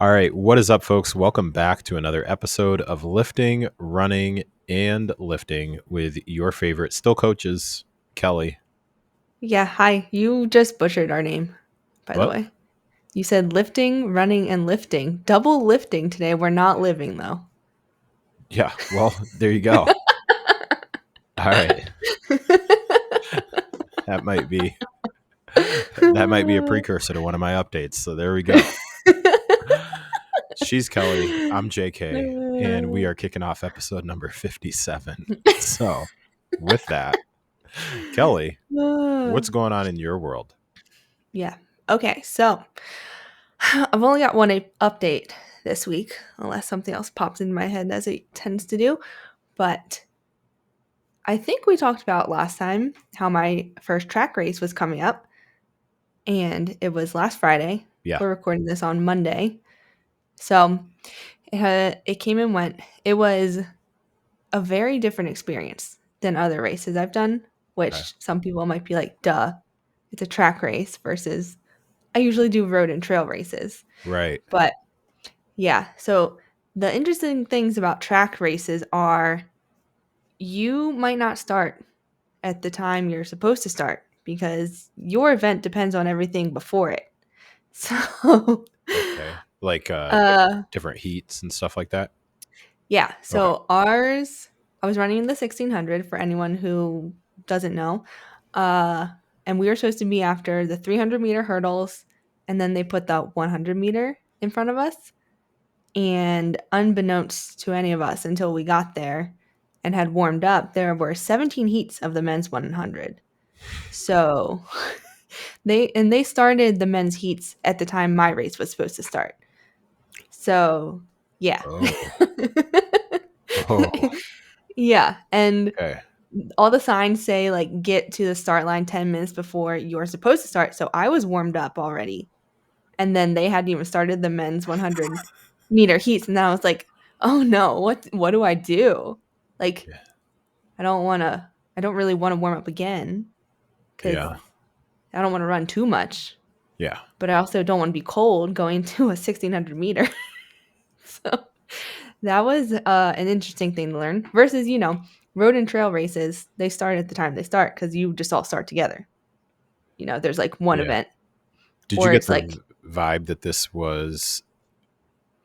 All right, what is up, folks? Welcome back to another episode of Lifting, Running, and Lifting with your favorite still coaches, Kelly. Yeah, hi. You just butchered our name, by the What? way. You said lifting, running, and lifting. Double lifting today. We're not living, though. Yeah, well, there you go. All right, that might be a precursor to one of my updates. So there we go. She's Kelly, I'm JK, and we are kicking off episode number 57. So, with that, Kelly, what's going on in your world? Yeah. Okay, so I've only got one update this week, unless something else pops into my head as it tends to do. But I think we talked about last time how my first track race was coming up, and it was last Friday. Yeah. We're recording this on Monday. So it came and went. It was a very different experience than other races I've done, Okay. which some people might be like, duh, it's a track race versus I usually do road and trail races. Right. But yeah, so the interesting things about track races are you might not start at the time you're supposed to start because your event depends on everything before it. So, Okay. Like uh, different heats and stuff like that. yeah, Okay. so ours, I was running in the 1600 for anyone who doesn't know. Uh, and we were supposed to be after the 300-meter hurdles, and then they put the 100-meter in front of us. And unbeknownst to any of us until we got there and had warmed up, there were 17 heats of the men's 100. So they started the men's heats at the time my race was supposed to start. So, yeah. Oh. Oh. Yeah, and Okay. all the signs say like get to the start line 10 minutes before you're supposed to start. So I was warmed up already. And then they hadn't even started the men's 100-meter heats and then I was like, "Oh no, what do I do?" Like Yeah. I don't really want to warm up again cuz Yeah. I don't want to run too much, Yeah. but I also don't want to be cold going to a 1600 meter. So that was an interesting thing to learn versus, road and trail races, they start at the time they start because you just all start together. There's like one Yeah. event, Did you or get it's the like, vibe that this was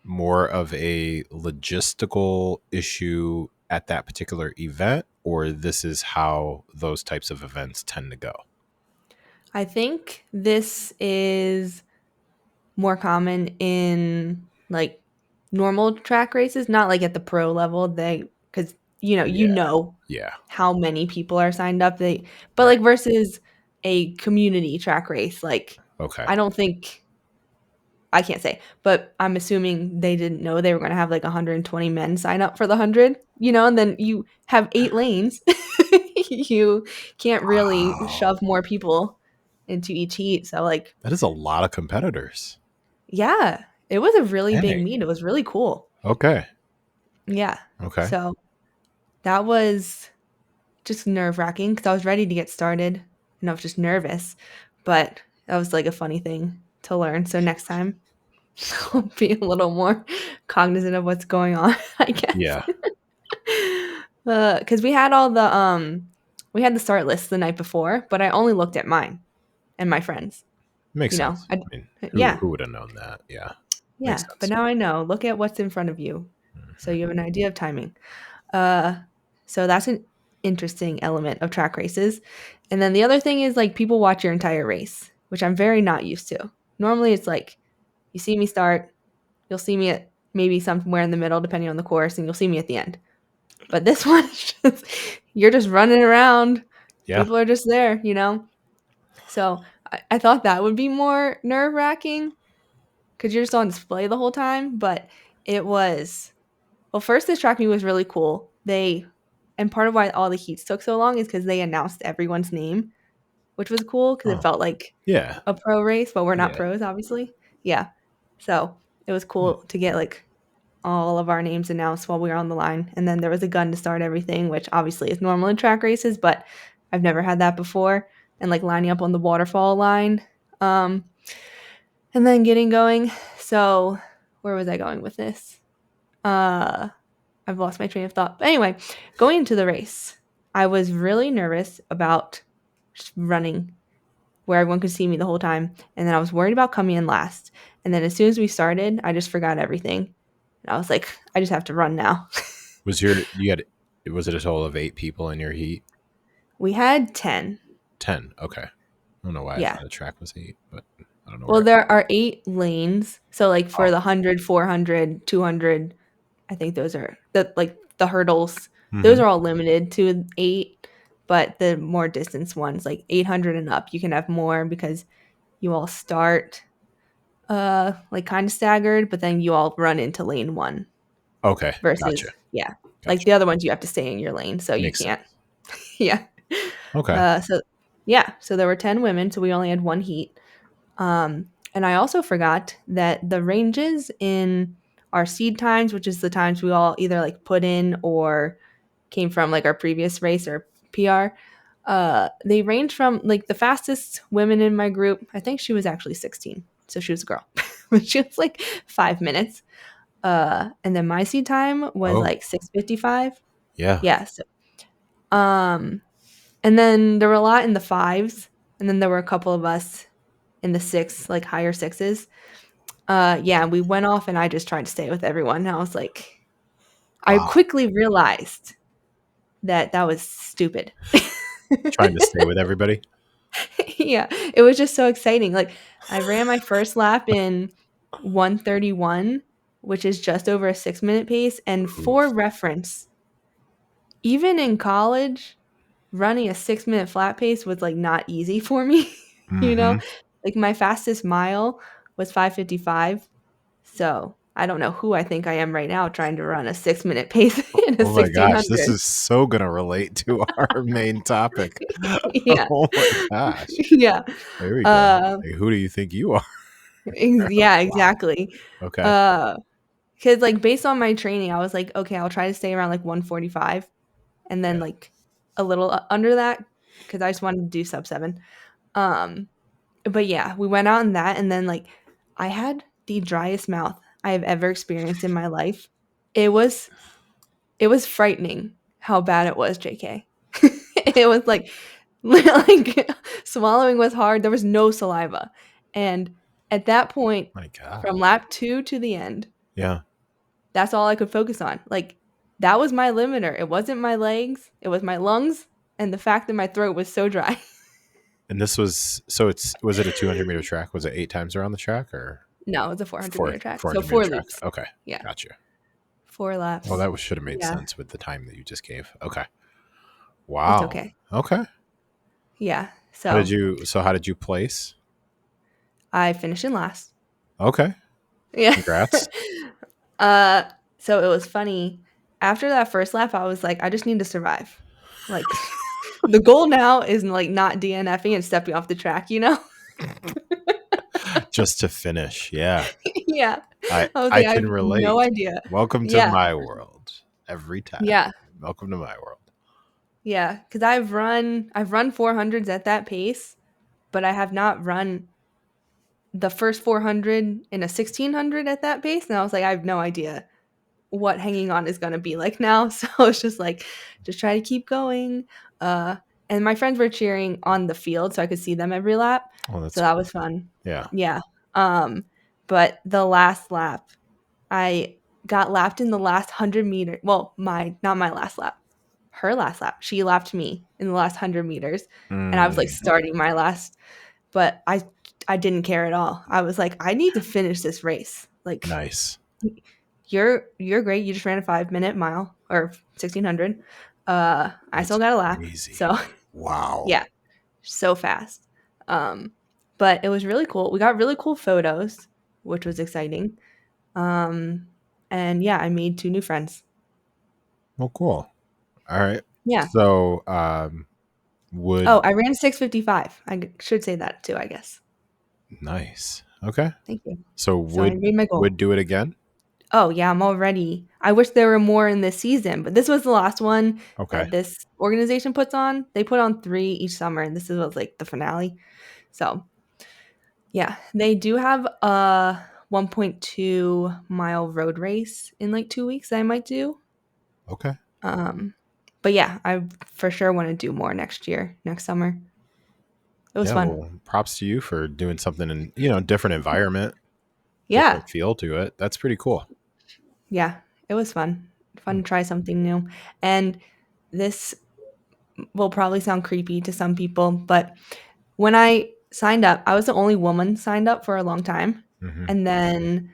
more of a logistical issue at that particular event, or this is how those types of events tend to go? I think this is more common in like normal track races, not like at the pro level. Because you Yeah. know Yeah. how many people are signed up. But Right. like versus a community track race, like Okay. I don't think I can't say, but I'm assuming they didn't know they were going to have like 120 men sign up for the 100, and then you have 8 lanes. You can't really Wow. shove more people into each heat. So, like, That is a lot of competitors. yeah, it was a really big Dang. meet. It was really cool. Okay. Yeah. Okay. So that was just nerve wracking because I was ready to get started and I was just nervous. But that was like a funny thing to learn. So next time, I'll be a little more cognizant of what's going on, I guess. Yeah. Because we had the start list the night before, but I only looked at mine and my friends. Makes You know, sense. I I mean, who yeah, who would have known that? Yeah. Makes yeah. But sense. now I know. Look at what's in front of you, so Mhm. you have an idea of timing. Uh, so that's an interesting element of track races. And then the other thing is like people watch your entire race, which I'm very not used to. Normally, it's like you see me start, you'll see me at maybe somewhere in the middle, depending on the course, and you'll see me at the end. But this one, you're just running around. Yeah. People are just there. So I thought that would be more nerve wracking because you're just on display the whole time. But it was, well, first, this track meet was really cool. And part of why all the heats took so long is because they announced everyone's name, which was cool because it Oh. felt like Yeah. a pro race, but we're not Yeah. pros, obviously. Yeah. So it was Hmm. cool to get like all of our names announced while we were on the line. And then there was a gun to start everything, which obviously is normal in track races, but I've never had that before. And like lining up on the waterfall line, and then getting going. So Where was I going with this? Uh, I've lost my train of thought. But anyway, going into the race, I was really nervous about just running where everyone could see me the whole time. And then I was worried about coming in last. And then as soon as we started, I just forgot everything. And I was like, I just have to run now. Was your you had was it a total of 8 people in your heat? We had 10. 10. Okay. I don't know why I Yeah. thought a track was 8, but I don't know Well, where. there are 8 lanes. So, like, for Oh. the 100, 400, 200, I think those are the hurdles. Those Hmm. are all limited to 8, but the more distance ones, like 800 and up, you can have more because you all start like kind of staggered, but then you all run into lane 1 Okay. versus Gotcha. yeah. Like Gotcha. the other ones you have to stay in your lane, so you Makes sense. can't. Yeah. Okay. So yeah, so there were 10 women, so we only had one heat. And I also forgot that the ranges in our seed times, which is the times we all either like put in or came from like our previous race or PR, they range from like the fastest women in my group. I think she was actually 16, so she was a girl, but she was like 5 minutes. And then my seed time was Oh, like 6:55. yeah. Yeah. So, um, and then there were a lot in the fives, and then there were a couple of us in the six, like higher sixes. Yeah, we went off and I just tried to stay with everyone. And I was like, I Wow. quickly realized that that was stupid. Trying to stay with everybody. Yeah, it was just so exciting. Like I ran my first lap in 1:31, which is just over a 6 minute pace. And for Oof. reference, even in college, running a 6 minute flat pace was like not easy for me, you know? Hmm. Like my fastest mile was 5:55. So I don't know who I think I am right now trying to run a 6 minute pace in a Oh my gosh, this 1600. is so gonna relate to our main topic. Yeah. Oh my gosh. Yeah. There we go. Uh, Like, who do you think you are? yeah, Wow. exactly. Okay. Uh, because like based on my training, I was like, okay, I'll try to stay around like 145 and then Yeah. like a little under that because I just wanted to do sub 7. Um, but yeah, we went out in that and then like I had the driest mouth I have ever experienced in my life. It was It was frightening how bad it was, JK. It was like swallowing was hard. There was no saliva. And at that point, My from gosh. lap 2 to the end, Yeah. that's all I could focus on. Like that was my limiter. It wasn't my legs, it was my lungs and the fact that my throat was so dry. And this was so it's was it a 200-meter track? Was it 8 times around the track or No, it was a 400 four meter track. So 400-meter 4 track? loops. Okay. Yeah, Gotcha. 4 Well, laps. that should have made Yeah, sense with the time that you just gave. Okay. it's Wow. okay. Okay. Yeah. So, How did you place? I finished in last. Okay. Yeah. Congrats. Uh, so it was funny. After that first lap, I was like, I just need to survive. Like, the goal now is like not DNFing and stepping off the track, you know? Just to finish. Yeah. Yeah. I I was I like, I can have no relate. idea. Welcome to Yeah. my world. Every time. Yeah. Welcome to my world. Yeah. Cause I've run 400s at that pace, but I have not run the first 400 in a 1600 at that pace. And I was like, I have no idea what hanging on is going to be like now. So it's just like, just try to keep going. Uh, and my friends were cheering on the field, so I could see them every lap. Oh, So that's that cool. was fun. Yeah. Yeah. Um, but the last lap, I got lapped in the last 100 meter. Well, not my last lap, her last lap. She lapped me in the last 100 meters, and I was like Mm, starting my last. But I didn't care at all. I was like, I need to finish this race. Like nice. you're great. You just ran a 5 minute mile or 1600. I That's still got a lap. crazy. So Wow. yeah, so fast. Um, but it was really cool. We got really cool photos, which was exciting. Um, and yeah, I made 2 new friends. Well, cool. All right. Yeah. So, Oh, would I ran 6:55. Should say that too, I guess. nice. Okay. Thank you. So So I made my goal. would do it again? Oh yeah, I'm all ready. I wish there were more in this season, but this was the last one Okay. that this organization puts on. They put on 3 each summer, and this was like the finale. So yeah, they do have 1.2 mile road race in like 2 weeks that I might do. Okay. Um, but yeah, I for sure want to do more next year, next summer. It was Yeah. fun. Well, props to you for doing something in, different environment, Yeah, different feel to it. That's pretty cool. yeah, it was fun. Fun Hmm. to try something new. And this will probably sound creepy to some people, but when I signed up, I was the only woman signed up for a long time. Hmm. And then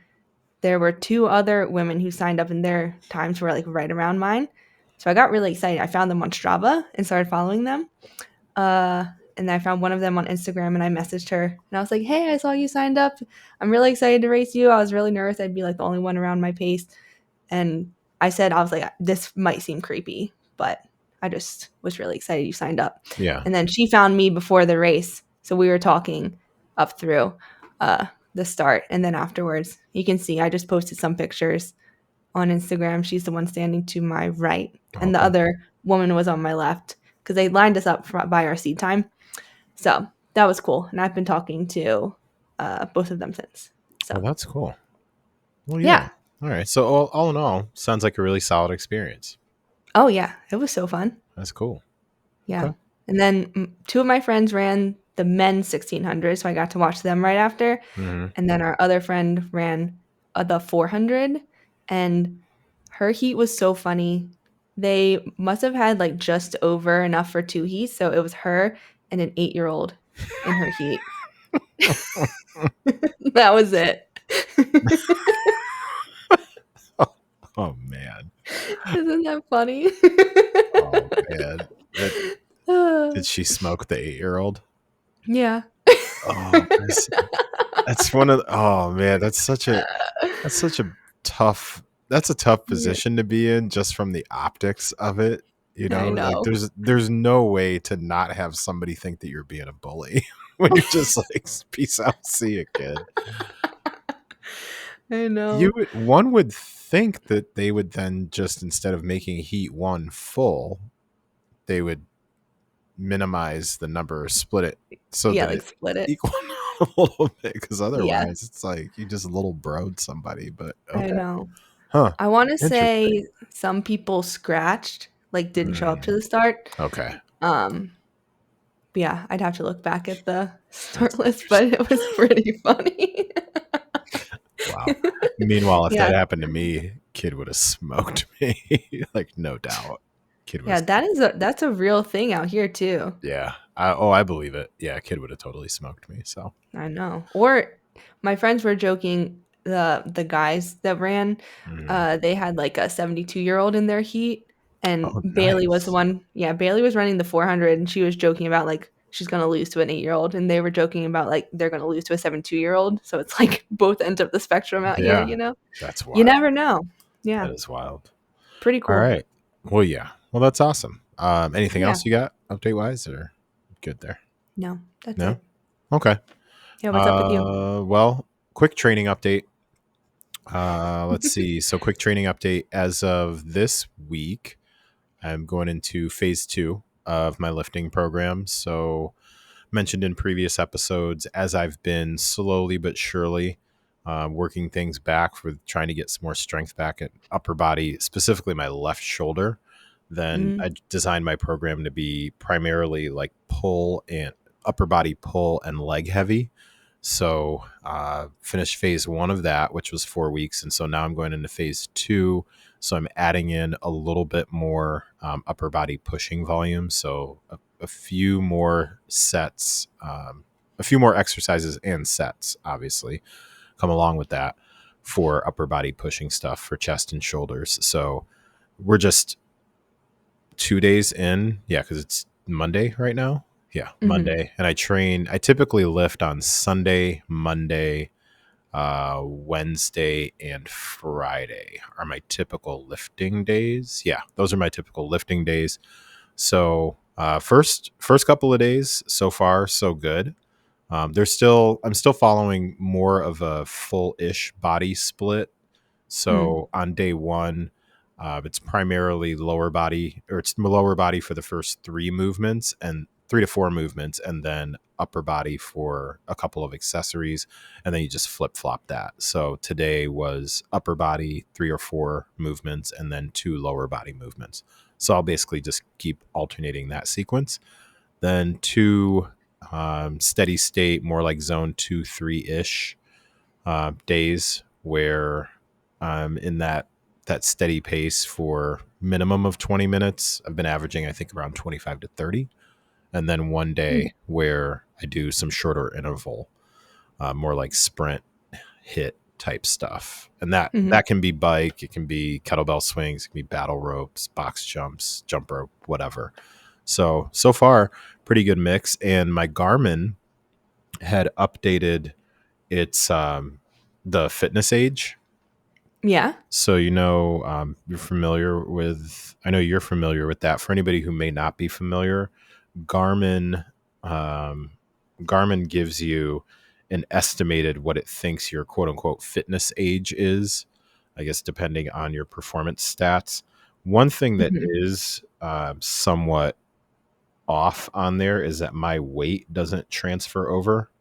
there were two other women who signed up and their times were like right around mine. So I got really excited. I found them on Strava and started following them. Uh, and I found one of them on Instagram and I messaged her and I was like, "Hey, I saw you signed up. I'm really excited to race you. I was really nervous I'd be like the only one around my pace." And I was like, "This might seem creepy, but I just was really excited you signed up." Yeah. And then she found me before the race. So we were talking up through the start. And then afterwards, you can see I just posted some pictures on Instagram. She's the one standing to my right. And the Okay. other woman was on my left because they lined us up by our seat time. So that was cool. And I've been talking to both of them since. Well, So that's cool. Well, yeah. yeah. All right. So all in all, sounds like a really solid experience. Oh, yeah. It was so fun. That's cool. Yeah. Okay. And then two of my friends ran the men's 1600. So I got to watch them right after. Hmm. And then our other friend ran the 400. And her heat was so funny. They must have had like just over enough for two heats. So it was her and an 8-year-old in her heat. That was it. Oh man. Isn't that funny? Oh man. Did she smoke the 8-year-old? Yeah. Oh, that's one of oh man, that's such a tough that's a tough Yeah, position to be in just from the optics of it. I Like know. there's no way to not have somebody think that you're being a bully when you're just like, peace out, see you, kid. I know. One would think that they would then just, instead of making heat one full, they would minimize the number or split it so Yeah, that like it split it. equal out a little bit, because Yeah, otherwise it's like you just little broed somebody. But I okay. know. Huh. I want to Interesting. say some people scratched, like didn't show up to Mm, the start. okay. Um, but yeah, I'd have to look back at the start That's list, but interesting. it was pretty funny. Wow. Meanwhile, if that Yeah, happened to me, kid would have smoked me. Like, no doubt. Kid would yeah, have that's a real thing out here too. yeah. I believe it. Yeah, kid would have totally smoked me. So I know. Or my friends were joking, the guys that ran, mm. they had like a 72-year-old in their heat and Oh, Bailey was the nice. one, yeah, Bailey was running the 400 and she was joking about like she's going to lose to an 8-year-old and they were joking about like they're going to lose to a 72-year-old. So it's like both ends of the spectrum out here, Yeah. you know. That's You wild. never know. Yeah, That is wild. pretty All cool. right. Well, yeah. Well, that's awesome. Anything Yeah. else you got update wise, or good there? No, that's No? it. Okay. Yeah, what's up with you? Well, quick training update. Let's see. So, quick training update. As of this week, I'm going into phase 2 of my lifting program. So, mentioned in previous episodes, as I've been slowly but surely working things back with trying to get some more strength back at upper body, specifically my left shoulder, then Mm, I designed my program to be primarily like pull and upper body pull and leg heavy. So finished phase 1 of that, which was 4 weeks. And so now I'm going into phase 2. So I'm adding in a little bit more upper body pushing volume. So a few more sets, a few more exercises and sets, obviously, come along with that for upper body pushing stuff for chest and shoulders. So we're just 2 days in. Yeah, because it's Monday right now. Yeah, mm-hmm. Monday. And I typically lift on Sunday, Monday, Wednesday, and Friday are my typical lifting days. Yeah, those are my typical lifting days. So first couple of days so far so good. I'm still following more of a full-ish body split. Mm, So on day 1, it's primarily lower body, or it's lower body for the first 3 movements, and 3 to 4 movements, and then upper body for a couple of accessories, and then you just flip flop that. So today was upper body 3 or 4 movements, and then 2 lower body movements. So I'll basically just keep alternating that sequence. Then 2 steady state, more like zone 2, 3 ish days where I'm in that steady pace for minimum of 20 minutes. I've been averaging, I think, around 25 to 30. And then one Mm. day where I do some shorter interval, more like sprint hit type stuff. And Mhm. that can be bike, it can be kettlebell swings, it can be battle ropes, box jumps, jump rope, whatever. So far, pretty good mix. And my Garmin had updated its the fitness age. Yeah. So you're familiar with. I know you're familiar with that. For anybody who may not be familiar, Garmin um, Garmin gives you an estimated what it thinks your quote unquote fitness age is. I guess depending on your performance stats. One thing that Mhm. is somewhat off on there is that my weight doesn't transfer over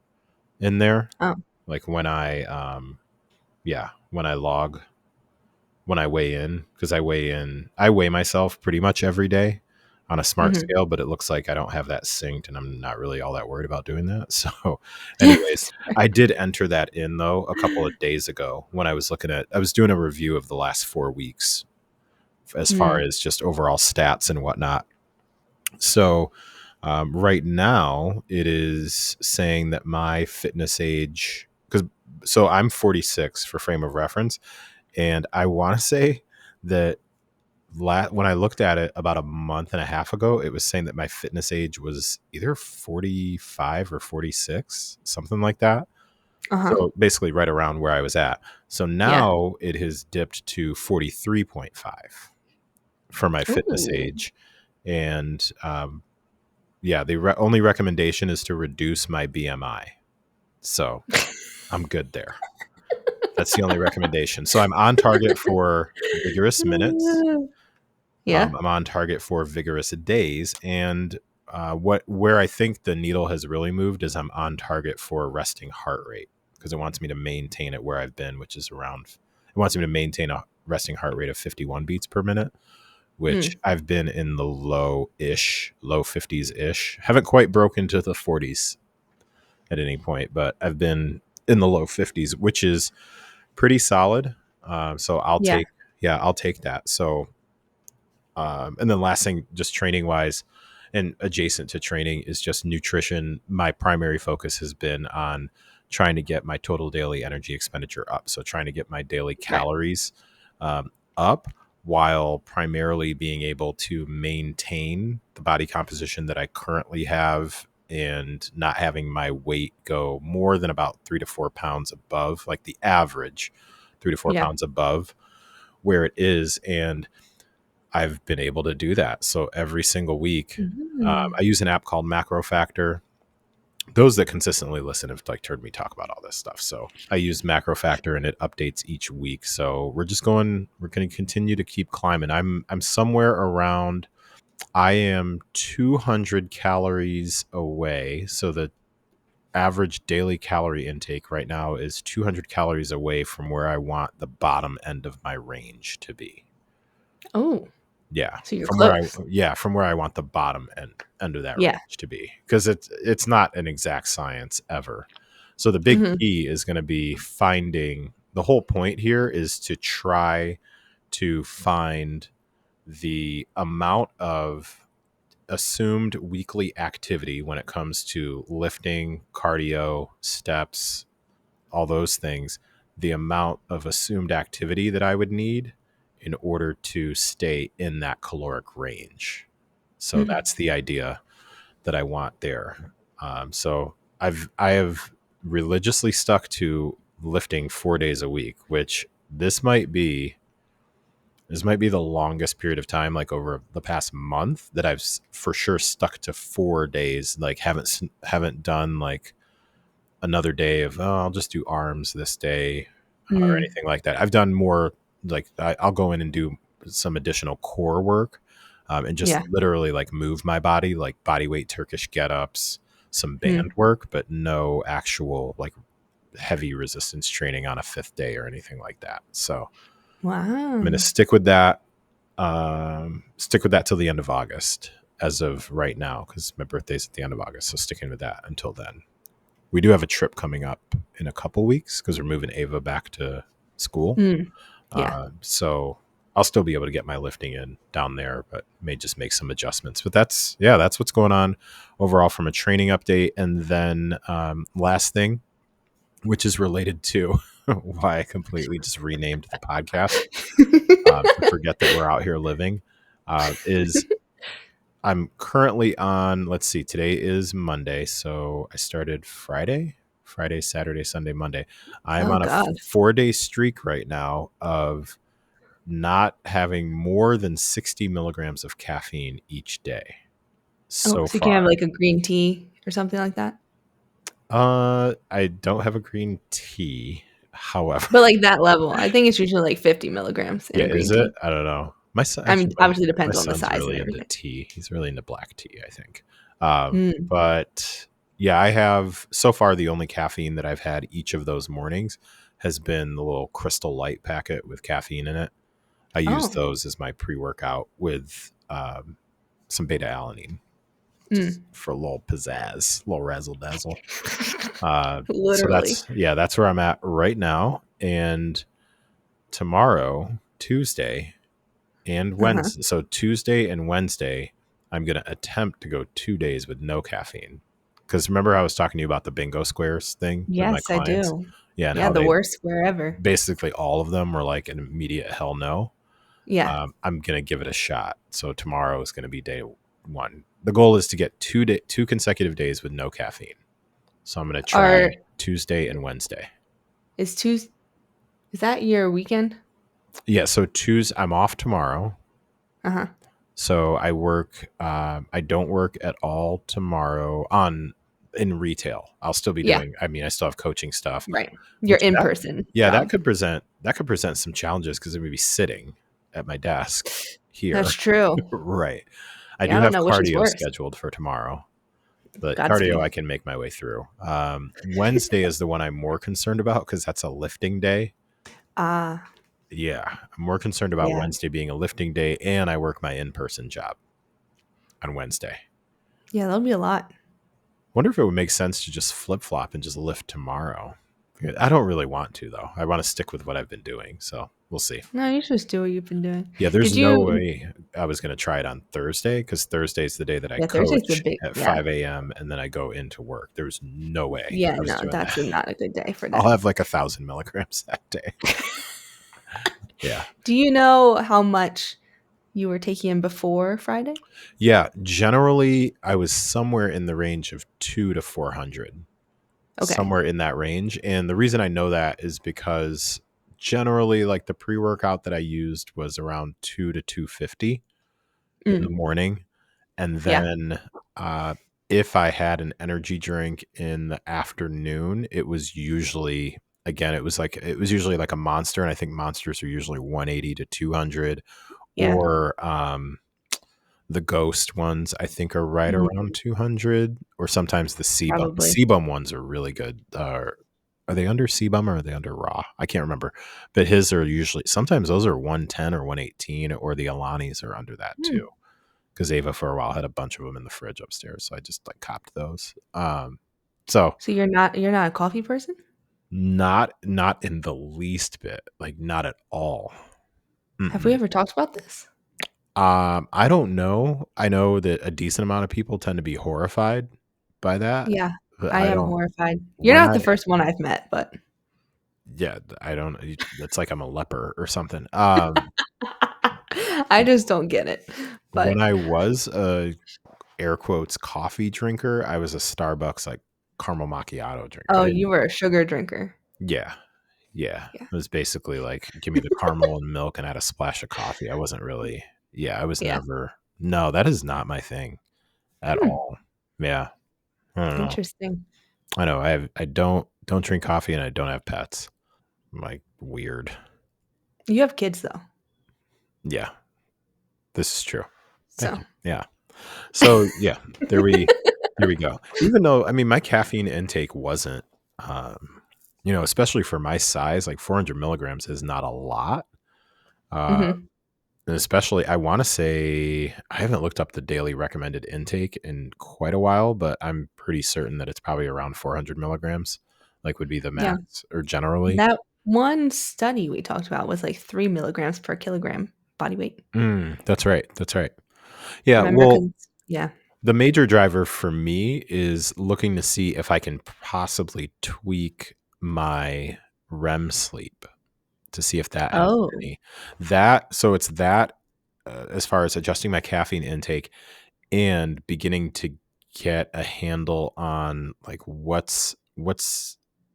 in there. Oh. Like when I log, when I weigh in, because I weigh myself pretty much every day on a smart Mhm. scale, but it looks like I don't have that synced, and I'm not really all that worried about doing that. So, anyways, I did enter that in though a couple of days ago when I was doing a review of the last 4 weeks as far Mm. as just overall stats and whatnot. So, right now it is saying that my fitness age, so I'm 46 for frame of reference, and I want to say that when I looked at it about a month and a half ago, it was saying that my fitness age was either 45 or 46, something like that. Uh-huh. So basically, right around where I was at. So Yeah. now it has dipped to 43.5 for my fitness Ooh. age. And yeah, the only recommendation is to reduce my BMI. So I'm good there. That's the only recommendation. So I'm on target for vigorous minutes. Yeah. I'm on target for vigorous days, and where I think the needle has really moved is I'm on target for resting heart rate, because it wants me to maintain it where I've been, which is around. It wants me to maintain a resting heart rate of 51 beats per minute, which Mm. I've been in the low 50s ish. Haven't quite broken to the 40s at any point, but I've been in the low 50s, which is pretty solid. So Yeah. I'll take that. So and then last thing, just training wise and adjacent to training, is just nutrition. My primary focus has been on trying to get my total daily energy expenditure up. So trying to get my daily Right. calories up, while primarily being able to maintain the body composition that I currently have, and not having my weight go more than about 3 to 4 pounds above, like the average 3 to 4 Yeah. pounds above where it is. And I've been able to do that. So every single week, Mm. I use an app called Macro Factor. Those that consistently listen have like heard me talk about all this stuff. So I use Macro Factor, and it updates each week. So we're going to continue to keep climbing. I'm somewhere around, I am 200 calories away. So the average daily calorie intake right now is 200 calories away from where I want the bottom end of my range to be. Oh, Yeah, so you're close. from where I want the bottom end of that Yeah. range to be, because it's not an exact science ever. So the big Mhm. key is going to be finding, the whole point here is to try to find the amount of assumed weekly activity when it comes to lifting, cardio, steps, all those things, the amount of assumed activity that I would need in order to stay in that caloric range. So Mhm. that's the idea that I want there. So I have religiously stuck to lifting 4 days a week, which this might be the longest period of time, like over the past month, that I've for sure stuck to 4 days. Like haven't done like another day of, oh, I'll just do arms this day or Mm. anything like that. I've done more, like I'll go in and do some additional core work, and just Yeah. literally like move my body, like body weight Turkish get ups, some band Hmm. work, but no actual like heavy resistance training on a fifth day or anything like that. So I'm going to Wow. stick with that till the end of August as of right now, because my birthday's at the end of August. So sticking with that until then. We do have a trip coming up in a couple weeks because we're moving Ava back to school. Mm. Yeah. So I'll still be able to get my lifting in down there, but may just make some adjustments. But that's what's going on overall from a training update. And then last thing, which is related to why I completely just renamed the podcast to forget that we're out here living, is I'm currently on, let's see, today is Monday. So I started Friday, Saturday, Sunday, Monday. I'm Oh on a God. 4-day streak right now of not having more than 60 milligrams of caffeine each day Oh, so so you can have far. like a green tea or something like that. I don't have a green tea. However, But like that level, I think it's usually like 50 milligrams in yeah, a green is it? tea. I don't know. My son, I mean, actually, obviously it my depends on the son's size and really into everything. tea. He's really into black tea, I think. Mm. But yeah, I have so far the only caffeine that I've had each of those mornings has been the little Crystal Light packet with caffeine in it. I use Oh. those as my pre-workout with some beta alanine, just Mm. for a little pizzazz, a little razzle dazzle. So Literally. that's where I'm at right now. And tomorrow, Tuesday and Uh-huh. Wednesday, so Tuesday and Wednesday, I'm going to attempt to go 2 days with no caffeine. Because remember, I was talking to you about the bingo squares thing with my Yes, I clients? do. Yeah, and Yeah, how the they worst wherever. basically all of them were like an immediate hell no. Yeah. I'm going to give it a shot. So tomorrow is going to be day one. The goal is to get 2 consecutive days with no caffeine. So I'm going to Are try Tuesday and Wednesday. is Tuesday, is that your weekend? Yeah, so Tuesday, I'm off tomorrow. Uh-huh. So I work. I don't work at all tomorrow on in retail. I'll still be Yeah, doing. I mean, I still have coaching stuff, right. Your which in-person yeah, job. that could present some challenges because I'm gonna be sitting at my desk That's here. true. Right. I Yeah, do I don't have know which is cardio worse. scheduled for tomorrow, but cardio Godspeed. I can make my way through. Wednesday is the one I'm more concerned about because that's a lifting day. Ah, Yeah, I'm more concerned about yeah. Wednesday being a lifting day, and I work my in-person job on Wednesday. Yeah, that'll be a lot. Wonder if it would make sense to just flip flop and just lift tomorrow. I don't really want to though. I want to stick with what I've been doing, so we'll see. No, you just do what you've been doing. Yeah, there's Did no you way I was going to try it on Thursday because Thursday's the day that I Yeah, Thursday's the coach big at yeah. 5 a.m. and then I go into work. There's no way Yeah, I was no, doing that's that. not a good day for I'll that. have like 1,000 milligrams that day. Yeah. Do you know how much you were taking in before Friday? Yeah. Generally, I was somewhere in the range of 2 to 400, Okay. somewhere in that range. And the reason I know that is because generally, like the pre workout that I used was around 2 to 250 in the Mm, morning. And yeah. then if I had an energy drink in the afternoon, it was usually, again, it was usually like a monster. And I think monsters are usually 180 to 200, Yeah. or the ghost ones I think are right around Mhm, 200, or sometimes the sebum. The probably. sebum ones are really good. Are they under sebum or are they under raw? I can't remember. But his are usually, sometimes those are 110 or 118, or the Alanis are under that Hmm. too. Because Ava for a while had a bunch of them in the fridge upstairs, so I just like copped those. So So you're not a coffee person? not in the least bit, like not at all. Have we Mm-mm. ever talked about this? I don't know. I know that a decent amount of people tend to be horrified by that, Yeah, but I I am don't. horrified. You're When not I the first one I've met, but Yeah, I don't. It's like I'm a leper or something. I just don't get it. When But I was a air quotes coffee drinker, I was a Starbucks like caramel macchiato drinker. I oh, didn't. you were a sugar drinker. Yeah, yeah. Yeah. It was basically like give me the caramel and milk and add a splash of coffee. I wasn't really. Yeah, I was Yeah. never. No, that is not my thing at Hmm. all. Yeah, I don't know. Interesting. I know. I don't drink coffee and I don't have pets. I'm like weird. You have kids though. Yeah, this is true. Thank So, you. Yeah. So yeah, there we there we go. Even though I mean my caffeine intake wasn't especially for my size, like 400 milligrams is not a lot. Uh mhm. and especially I want to say I haven't looked up the daily recommended intake in quite a while, but I'm pretty certain that it's probably around 400 milligrams, like would be the Yeah. max or generally. That one study we talked about was like 3 milligrams per kilogram body weight. That's right. That's right. Yeah. Remember? Well, Because yeah. the major driver for me is looking to see if I can possibly tweak my REM sleep to see if that has Oh. any that. So it's that as far as adjusting my caffeine intake and beginning to get a handle on like what's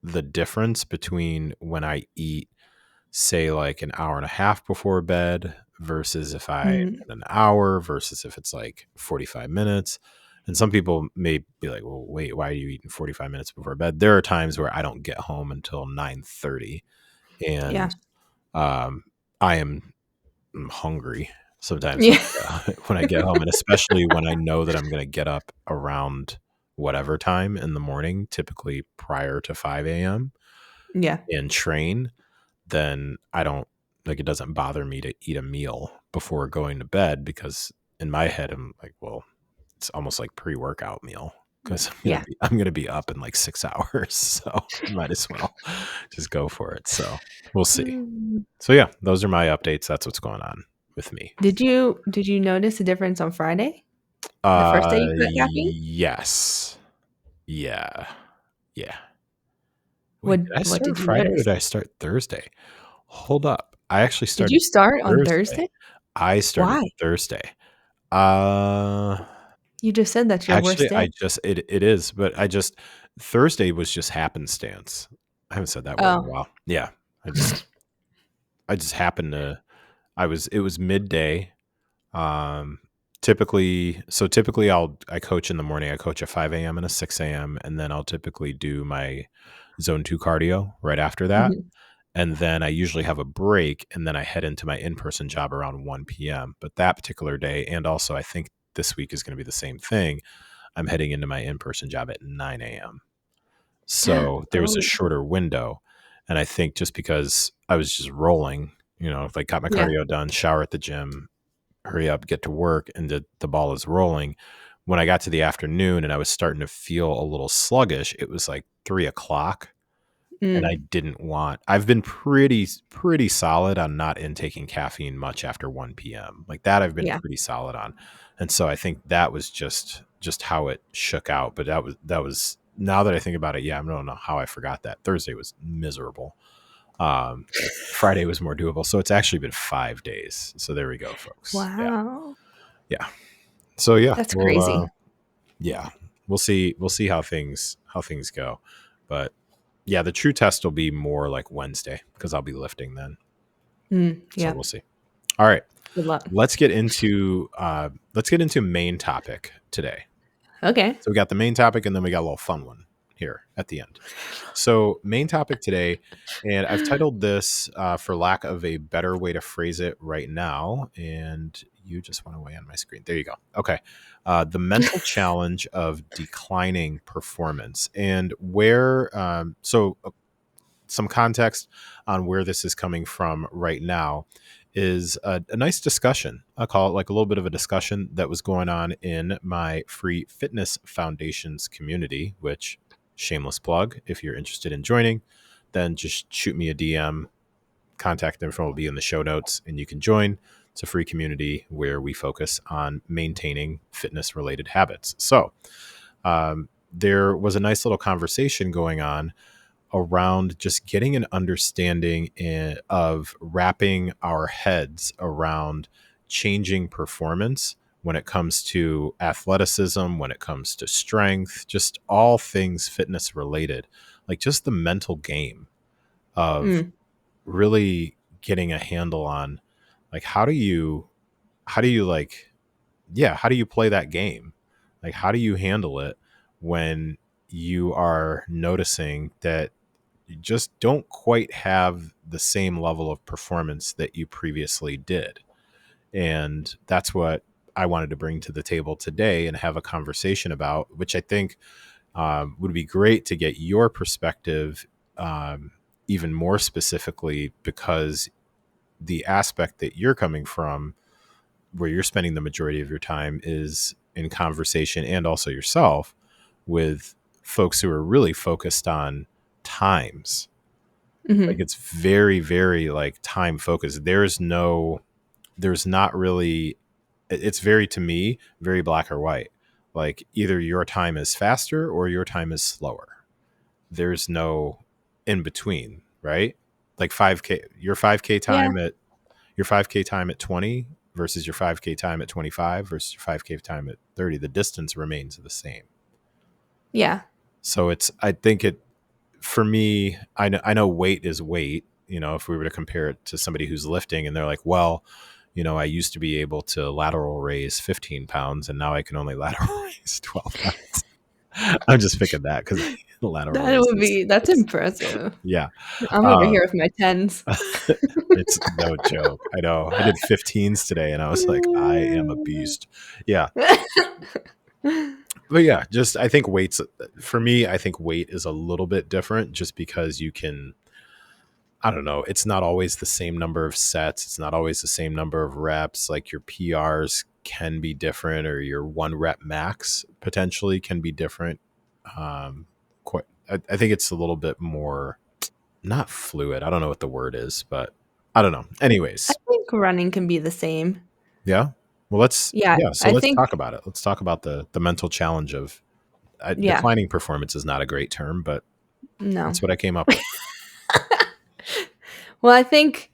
the difference between when I eat say like an hour and a half before bed versus if I Mm, an hour versus if it's like 45 minutes. And some people may be like, well, wait, why are you eating 45 minutes before bed? There are times where I don't get home until 9:30 yeah. and I am hungry sometimes Yeah. when I get home, and especially when I know that I'm going to get up around whatever time in the morning, typically prior to 5 a.m. Yeah. and train, then I don't like it doesn't bother me to eat a meal before going to bed because in my head I'm like, well, it's almost like pre-workout meal because Yeah. I'm gonna be up in like 6 hours, so might as well just go for it. So we'll see. Mm. So yeah, those are my updates. That's what's going on with me. Did you notice a difference on Friday? The first day you cut caffeine? Yes, yeah, yeah. What Wait, did I what start did you Friday or notice? did I start Thursday? Hold up, I actually Did started you start on Thursday. Thursday? I started Why? Thursday. Uh, You just said that's your worst actually, day. I just it is, but I just Thursday was just happenstance. I haven't said that word in a Oh. while. Yeah, I just I just happened to it was midday. Um, typically I coach in the morning. I coach at 5 a.m. and a 6 a.m. and then I'll typically do my zone 2 cardio right after that. Mhm. And then I usually have a break and then I head into my in-person job around 1 p.m. But that particular day, and also I think this week is going to be the same thing. I'm heading into my in-person job at 9 a.m. So there was a Oh, shorter window. And I think just because I was just rolling, like got my yeah. cardio done, shower at the gym, hurry up, get to work, and the ball is rolling. When I got to the afternoon and I was starting to feel a little sluggish, it was like 3 o'clock and I Mm, didn't want I've been pretty solid on not intaking caffeine much after 1 p.m. Like that I've been yeah. pretty solid on. And so I think that was just how it shook out. But that was now that I think about it, yeah, I don't know how I forgot that. Thursday was miserable. Friday was more doable. So it's actually been 5 days. So there we go, folks. Yeah. Wow. Yeah. So yeah, That's crazy. yeah, we'll see how things go. But yeah, the true test will be more like Wednesday because I'll be lifting then. So Yeah. we'll see. All right, Good luck. let's get into main topic today. Okay. So we got the main topic and then we got a little fun one here at the end. So main topic today, and I've titled this for lack of a better way to phrase it right now. And you just went away on my screen. There you go. Okay. The mental challenge of declining performance and where, some context on where this is coming from right now is a nice discussion. I'll call it like a little bit of a discussion that was going on in my free fitness foundations community, which shameless plug. If you're interested in joining, then just shoot me a DM. Contact info will be in the show notes and you can join. It's a free community where we focus on maintaining fitness related habits. So there was a nice little conversation going on around just getting an understanding of wrapping our heads around changing performance when it comes to athleticism, when it comes to strength, just all things fitness related, like just the mental game of Mm, really getting a handle on like how do you like yeah, how do you play that game? Like how do you handle it when you are noticing that you just don't quite have the same level of performance that you previously did. And that's what I wanted to bring to the table today and have a conversation about, which I think would be great to get your perspective, even more specifically, because the aspect that you're coming from, where you're spending the majority of your time, is in conversation and also yourself with folks who are really focused on times. Like Hmm. it's very, very like time focused. There's not really, it's very, to me, very black or white. Like either your time is faster or your time is slower. There's no in between, right? Like 5K, Yeah. your 5K time at 20 versus your 5K time at 25 versus your 5K time at 30, the distance remains the same. Yeah. So I think for me, I know weight is weight. You know, if we were to compare it to somebody who's lifting and they're like, well, you know, I used to be able to lateral raise 15 pounds and now I can only lateral raise 12 pounds. I'm just picking that because the lateral That raise would is, be that's impressive. yeah. I'm over Um, here with my tens. it's no joke. I know. I did 15s today and I was like, I am a beast. Yeah. But yeah, just I think weights, for me, I think weight is a little bit different just because you can, I don't know, it's not always the same number of sets. It's not always the same number of reps. Like your PRs can be different, or your one rep max potentially can be different. Quite, I think it's a little bit more not fluid. I don't know what the word is, but I don't know. I Anyways, think running can be the same. yeah. Well, Yeah, so I let's think talk about it. Let's talk about the mental challenge of yeah, declining performance is not a great term, but no. that's what I came up with. Well, I think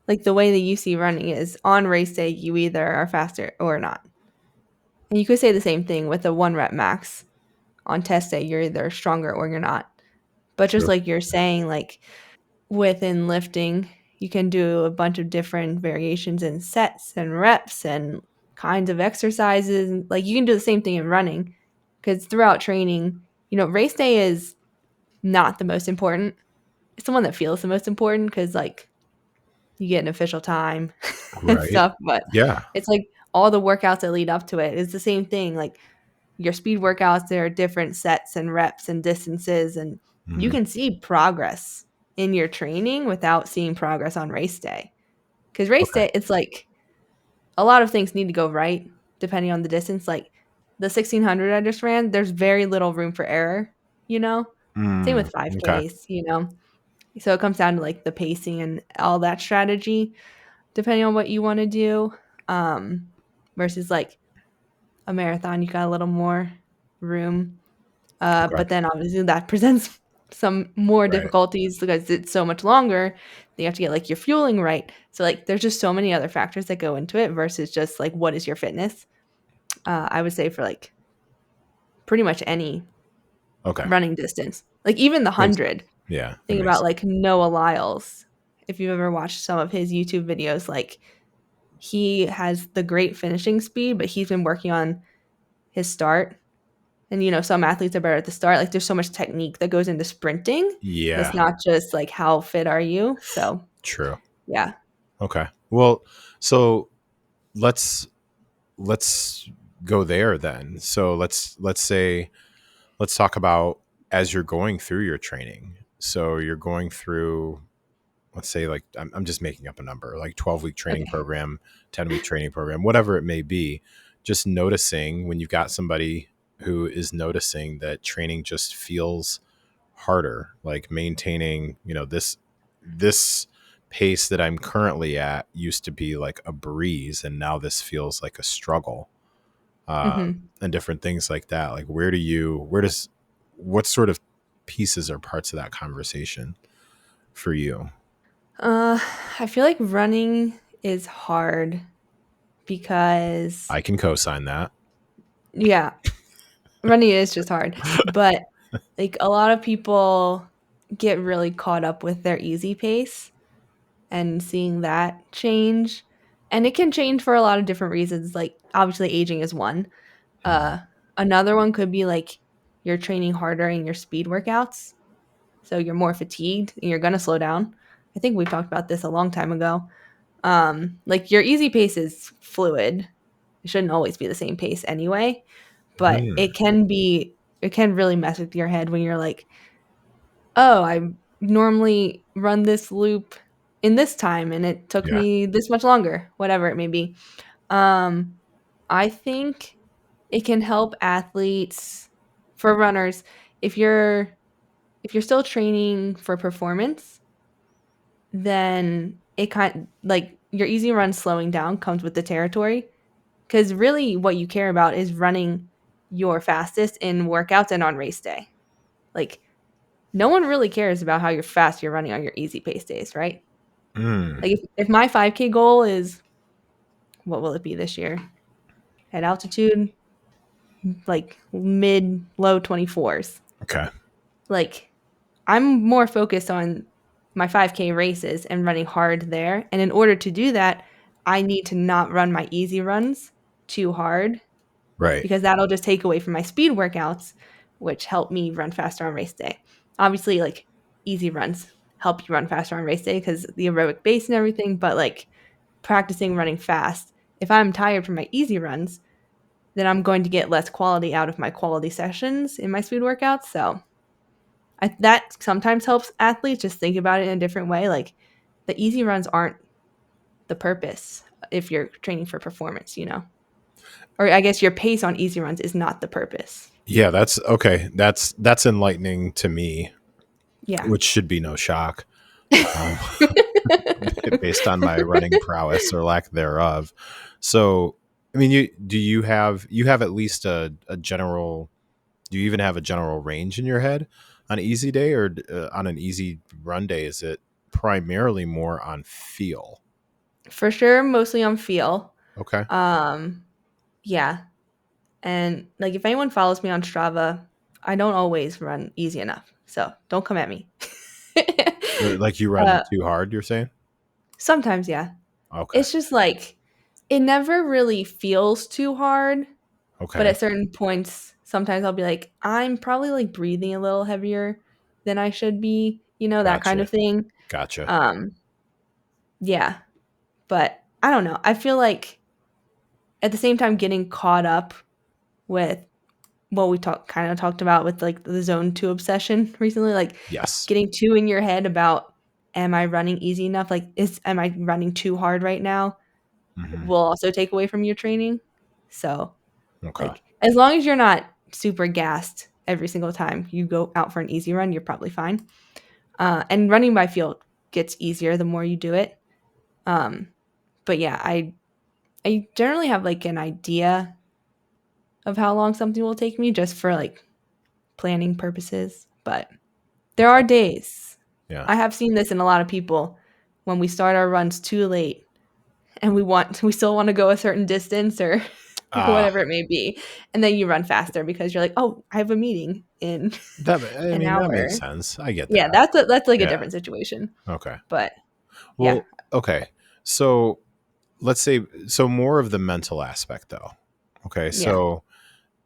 like the way that you see running is on race day you either are faster or not. And you could say the same thing with the one rep max. On test day you're either stronger or you're not. But just True. like you're saying, like within lifting, you can do a bunch of different variations in sets and reps and kinds of exercises. Like you can do the same thing in running because throughout training, race day is not the most important. It's the one that feels the most important because like you get an official time and Right. stuff. But Yeah. it's like all the workouts that lead up to it is the same thing. Like your speed workouts, there are different sets and reps and distances, and you Hmm. can see progress in your training without seeing progress on race day. Because race Okay. day, it's like a lot of things need to go right depending on the distance. Like the 1600 I just ran, there's very little room for error, you know? Same Mm, with okay. 5Ks, you know? So it comes down to like the pacing and all that strategy, depending on what you want to do. Um, versus like a marathon, you got a little more room. Okay. But then obviously that presents some more Right. difficulties because it's so much longer. You have to get like your fueling right. So like there's just so many other factors that go into it versus just like what is your fitness. I would say for like pretty much any Okay. running distance, like even the Makes 100. sense. Yeah, that Think makes about sense. like Noah Lyles. If you've ever watched some of his YouTube videos, like he has the great finishing speed, but he's been working on his start. And some athletes are better at the start. Like there's so much technique that goes into sprinting. That's Yeah, not just like how fit are you. So true. yeah. Okay. Well, so let's let's go there then. So let's say let's talk about as you're going through your training. So you're going through, let's say, like I'm just making up a number, like 12-week training Okay. program, 10-week training program, whatever it may be. Just noticing when you've got somebody who is noticing that training just feels harder, like maintaining, this pace that I'm currently at used to be like a breeze and now this feels like a struggle. Hmm. And different things like that. Like what sort of pieces or parts of that conversation for you? Uh, I feel like running is hard because I can co-sign that. yeah, running is just hard. But like a lot of people get really caught up with their easy pace and seeing that change. And it can change for a lot of different reasons. Like obviously aging is one. Mhm. Uh, Another one could be like you're training harder in your speed workouts, so you're more fatigued and you're gonna slow down. I think we talked about this a long time ago. Like your easy pace is fluid. It shouldn't always be the same pace anyway, but Mm, it can really mess with your head when you're like, "Oh, I normally run this loop in this time and it took yeah. me this much longer," whatever it may be. Um, I think it can help athletes for runners if you're still training for performance, then it kind like your easy run slowing down comes with the territory because really what you care about is running your fastest in workouts and on race day. Like no one really cares about how fast you're running on your easy pace days, right? Mm, Like if my 5K goal is what will it be this year? At altitude, like mid low 24s. okay. Like I'm more focused on my 5K races and running hard there. And in order to do that, I need to not run my easy runs too hard Right. because that'll just take away from my speed workouts, which help me run faster on race day. Obviously, like easy runs help you run faster on race day because the aerobic base and everything, but like practicing running fast, if I'm tired from my easy runs, then I'm going to get less quality out of my quality sessions in my speed workouts. So that sometimes helps athletes just think about it in a different way. Like the easy runs aren't the purpose if you're training for performance, you know? Or I guess your pace on easy runs is not the purpose. Yeah, that's okay. That's enlightening to me, Yeah. which should be no shock, um, based on my running prowess or lack thereof. So, I mean, you have at least a general. Do you even have a general range in your head on an easy day or on an easy run day? Is it primarily more on feel? For sure, mostly on feel. Okay, Um, yeah. And like if anyone follows me on Strava, I don't always run easy enough. So don't come at me. like you run uh, too hard. You're saying? sometimes, yeah. Okay, It's just like it never really feels too hard. But okay, at certain points, sometimes I'll be like, I'm probably like breathing a little heavier than I should be, you know, that kind gotcha, of thing. gotcha. Um, yeah, but I don't know. I feel like at the same time getting caught up with what we talked about with like the zone 2 obsession recently, like Yes. getting too in your head about am I running easy enough? Like is am I running too hard right now? Hmm. Will also take away from your training. So Okay. like, as long as you're not super gassed every single time you go out for an easy run, you're probably fine. And running by field gets easier the more you do it. Um, but yeah, I generally have like an idea of how long something will take me just for like planning purposes. But there are Okay. days Yeah. I have seen this in a lot of people when we start our runs too late and we still want to go a certain distance or Ah, whatever it may be, and then you run faster because you're like, "Oh, I have a meeting in I an mean, that makes hour." sense. I get Yeah, that. that's like a Yeah. different situation. Okay. But yeah. Well, okay. So let's say more of the mental aspect though. Okay. Yeah. So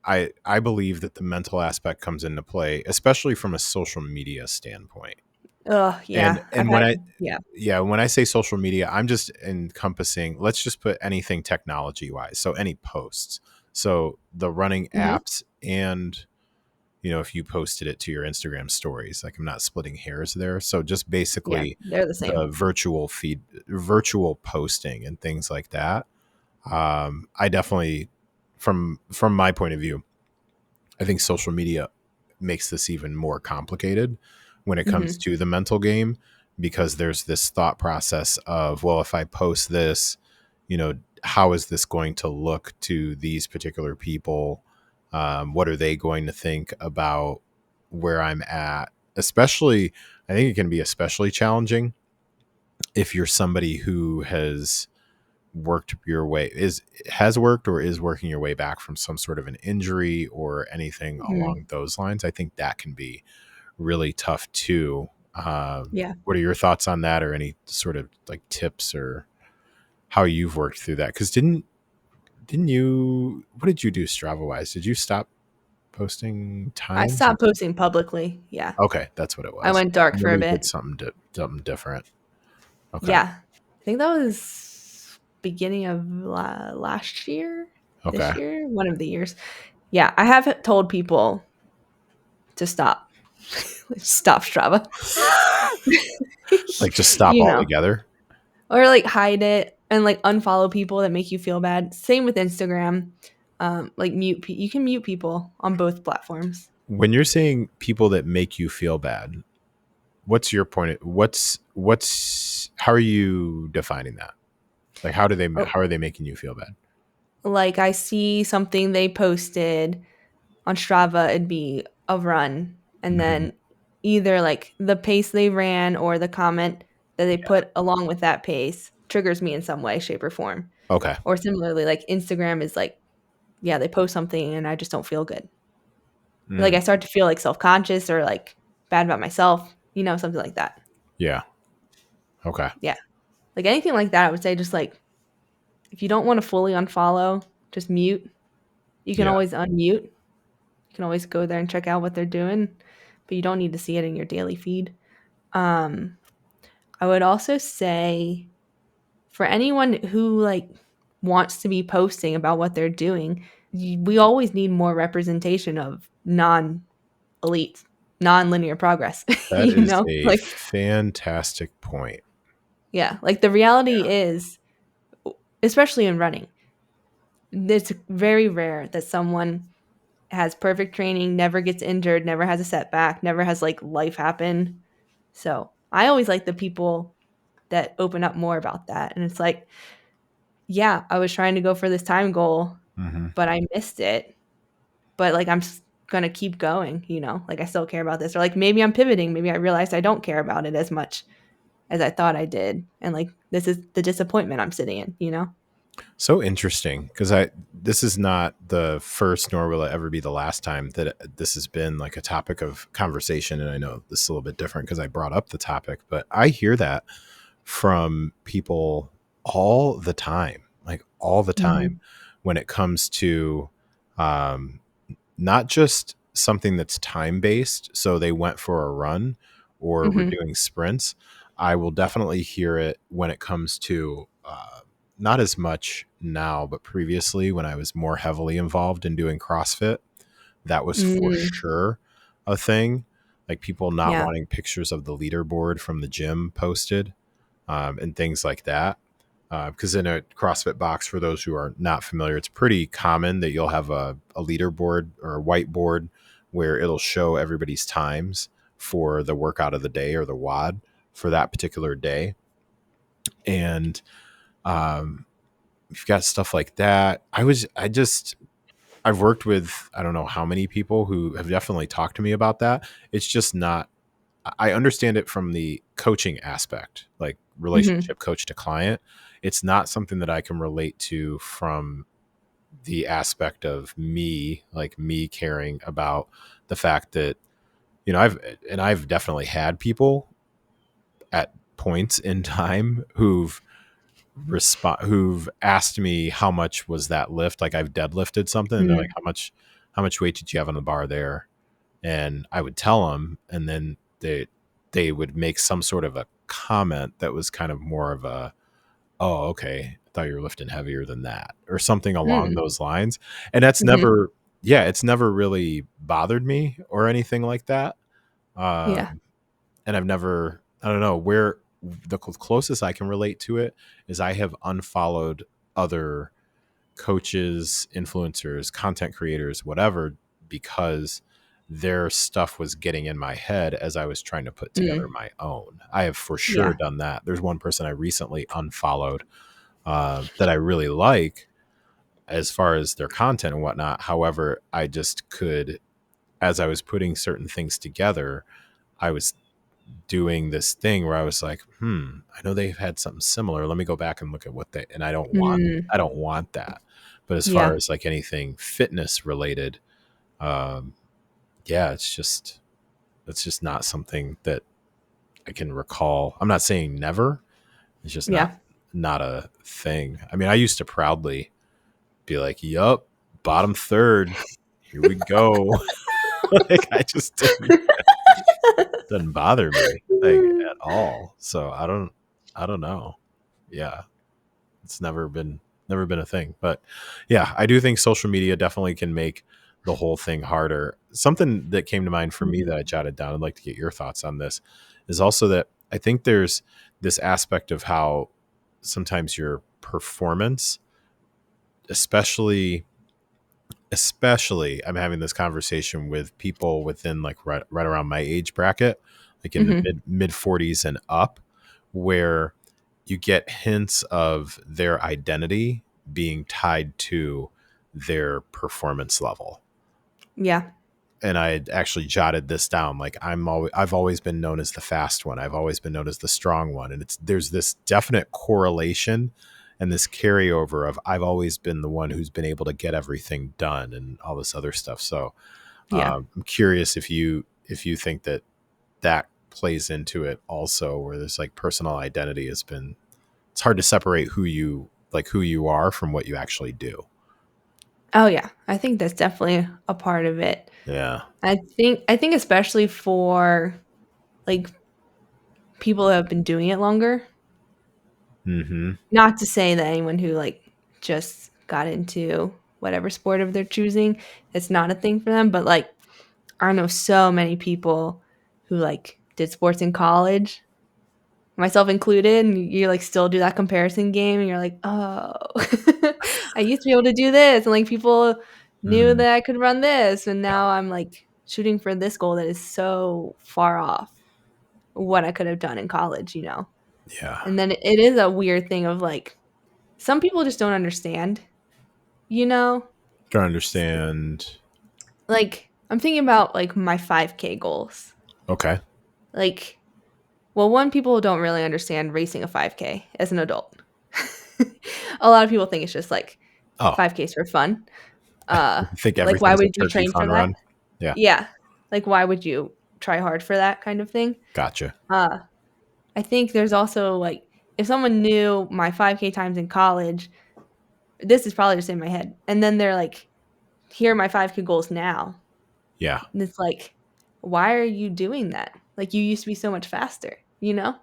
I believe that the mental aspect comes into play, especially from a social media standpoint. Ugh, yeah. I've And when had I yeah. yeah, when I say social media, I'm just encompassing, let's just put anything technology wise. So any posts. So the running Mhm. apps and if you posted it to your Instagram stories, like I'm not splitting hairs there. So just Yeah, basically they're the the same. virtual posting and things like that. I definitely, from my point of view, I think social media makes this even more complicated when it comes Mhm. to the mental game because there's this thought process of, well, if I post this, how is this going to look to these particular people? What are they going to think about where I'm at? Especially, I think it can be especially challenging if you're somebody who has worked or is working your way back from some sort of an injury or anything Mhm. along those lines. I think that can be really tough too. Yeah. What are your thoughts on that, or any sort of like tips or how you've worked through that? Because didn't you? What did you do Strava wise? Did you stop posting I times? stopped posting publicly. Yeah. Okay, that's what it I was. went dark for a Maybe did bit. something different. Okay, Yeah. I think that was beginning of last year. Okay. this year, one of the years. Yeah, I have told people to stop. Stop Strava. Like just stop You know, altogether. or like hide it and like unfollow people that make you feel bad. Same with Instagram. Like you can mute people on both platforms. When you're saying people that make you feel bad, what's your point? What's how are you defining that? Like Oh, how are they making you feel bad? like I see something they posted on Strava, it'd be a run, and Hmm. then either like the pace they ran or the comment that they Yeah. put along with that pace triggers me in some way, shape, or form. Okay. Or similarly, like Instagram is like, yeah, they post something and I just don't feel good. Like Mm. I start to feel like self conscious or like bad about myself, something like that. Yeah. Okay. Yeah. Like anything like that, I would say just like if you don't want to fully unfollow, just mute. You can Yeah. always unmute. You can always go there and check out what they're doing, but you don't need to see it in your daily feed. Um, I would also say for anyone who like wants to be posting about what they're doing, we always need more representation of non-elite, non-linear progress. That is a Like fantastic point. yeah, like the reality Yeah. is, especially in running, it's very rare that someone has perfect training, never gets injured, never has a setback, never has like life happen. So I always like the people that open up more about that. And it's like, yeah, I was trying to go for this time goal, Hmm. but I missed it. But like, gonna keep going, like I still care about this. Or like maybe I'm pivoting. Maybe I realized I don't care about it as much as I thought I did. And like, this is the disappointment I'm sitting in. So interesting because I this is not the first nor will it ever be the last time that this has been like a topic of conversation. And I know this is a little bit different because I brought up the topic, but I hear that from people all the time, like all the time, Hmm. when it comes to um, not just something that's time based. So they went for a run or were Hmm. doing sprints. I will definitely hear it when it comes to not as much now, but previously when I was more heavily involved in doing CrossFit, that was for Mm, sure a thing. Like people not yeah. wanting pictures of the leaderboard from the gym posted and things like that. Because in a CrossFit box, for those who are not familiar, it's pretty common that you'll have a leaderboard or a whiteboard where it'll show everybody's times for the workout of the day or the WOD for that particular day. And um, you've got stuff like that. I've worked with, I don't know how many people who have definitely talked to me about that. It's just not, I understand it from the coaching aspect, like Hmm. relationship coach to client. It's not something that I can relate to from the aspect of me, like me caring about the fact that, I've definitely had people at points in time who've asked me how much was that lift. Like I've deadlifted something and they're like, Mm, how much weight did you have on the bar there? And I would tell them, and then they would make some sort of a comment that was kind of more of a, oh, okay, I thought you were lifting heavier than that, or something along mm, those lines. And that's hmm. never, yeah, it's never really bothered me or anything like that. Yeah. And I've never, I don't know where the closest I can relate to it is I have unfollowed other coaches, influencers, content creators, whatever, because their stuff was getting in my head as I was trying to put together Mm, my own. I have for sure yeah. done that. There's one person I recently unfollowed that I really like as far as their content and whatnot. However, I just could, as I was putting certain things together, I was doing this thing where I was like, I know they've had something similar. Let me go back and look at what they, and Mm, I don't want that. But as far yeah. as like anything fitness related, um, yeah, it's just not something that I can recall. I'm not saying never. It's just Yeah. not a thing. I mean, I used to proudly be like, "Yup, bottom third, here we go." Like I just didn't doesn't bother me like at all. So I don't know. Yeah, it's never been a thing. But yeah, I do think social media definitely can make the whole thing harder. Something that came to mind for me Mhm. that I jotted down, I'd like to get your thoughts on this, is also that I think there's this aspect of how sometimes your performance, especially I'm having this conversation with people within like right around my age bracket, like in the Mhm. mid 40s and up, where you get hints of their identity being tied to their performance level. Yeah. And I had actually jotted this down. Like I've always been known as the fast one. I've always been known as the strong one. And there's this definite correlation and this carryover of I've always been the one who's been able to get everything done and all this other stuff. So Yeah. I'm curious if you think that that plays into it also, where there's like personal identity has been, it's hard to separate who you are from what you actually do. Oh yeah. I think that's definitely a part of it. Yeah. I think especially for like people who have been doing it longer. Mm-hmm. Not to say that anyone who like just got into whatever sport of their choosing, it's not a thing for them, but like I know so many people who like did sports in college, myself included, and you like still do that comparison game and you're like, "Oh, I used to be able to do this and like people knew Mm, that I could run this and now I'm like shooting for this goal that is so far off what I could have done in college, you know." yeah. And then it is a weird thing of like some people just don't understand, you know? Don't understand. Like I'm thinking about like my 5K goals. Okay. Like, well, one, people don't really understand racing a 5K as an adult. A lot of people think it's just like Oh, 5Ks for fun. I think Like why everything's a would you turkey train for fun that? run. Yeah. Yeah. Like why would you try hard for that kind of thing? Gotcha. Uh I think there's also like if someone knew my 5K times in college, this is probably just in my head. And then they're like, here are my 5K goals now. Yeah. And it's like, why are you doing that? Like you used to be so much faster, you know?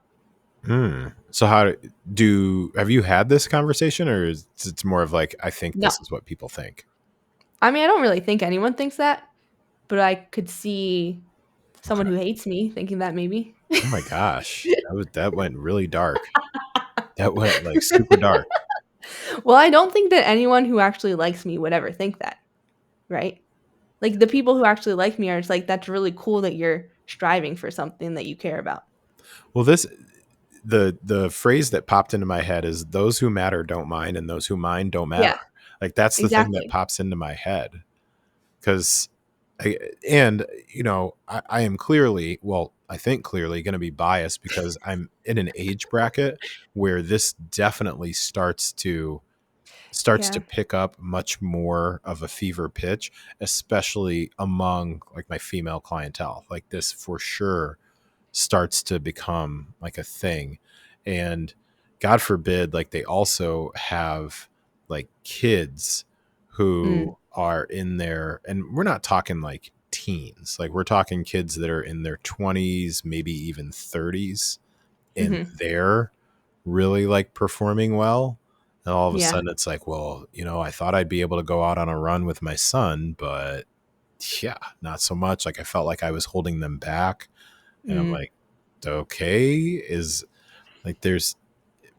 Hmm. So have you had this conversation, or is it's more of like, I think No. this is what people think? I mean, I don't really think anyone thinks that, but I could see someone Okay. who hates me thinking that maybe. Oh my gosh. That went really dark. That went like super dark. Well, I don't think that anyone who actually likes me would ever think that, right? Like the people who actually like me are just like, that's really cool that you're striving for something that you care about. Well, the phrase that popped into my head is those who matter don't mind and those who mind don't Yeah, matter. Like that's the thing that exactly. pops into my head. Because and I am clearly, well, I think clearly going to be biased because I'm in an age bracket where this definitely starts to Yeah. pick up much more of a fever pitch, especially among like my female clientele. Like this for sure starts to become like a thing. And God forbid, like they also have like kids Mm, who are in there, and we're not talking like teens, like we're talking kids that are in their 20s, maybe even 30s, and mhm. they're really like performing well. And all of a Yeah. sudden it's like, well, I thought I'd be able to go out on a run with my son, but yeah, not so much. Like I felt like I was holding them back. And I'm Mm, like, okay, is like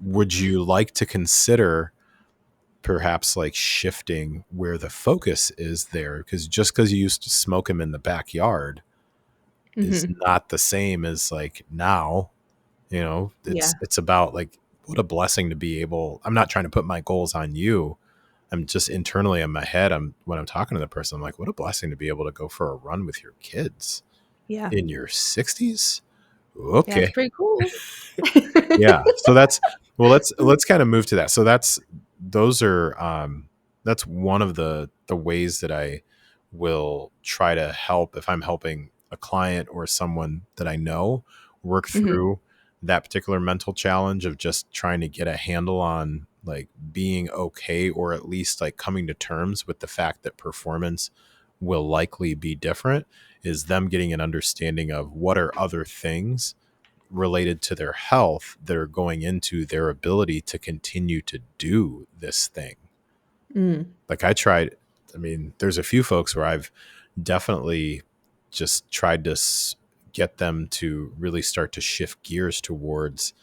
would you like to consider perhaps like shifting where the focus is there? Because just because you used to smoke him in the backyard is mhm. not the same as like now. Yeah. It's about like what a blessing to be able. I'm not trying to put my goals on you. I'm just internally in my head. When I'm talking to the person, I'm like, what a blessing to be able to go for a run with your kids Yeah. in your 60s. Yeah, it's Okay. pretty cool. Yeah. So that's, well, let's kind of move to that. So those are that's one of the ways that I will try to help if I'm helping a client or someone that I know work Mhm, through that particular mental challenge of just trying to get a handle on like being okay, or at least like coming to terms with the fact that performance will likely be different, is them getting an understanding of what are other things related to their health that are going into their ability to continue to do this thing. Mm. Like I tried, I mean, there's a few folks where I've definitely just tried to get them to really start to shift gears towards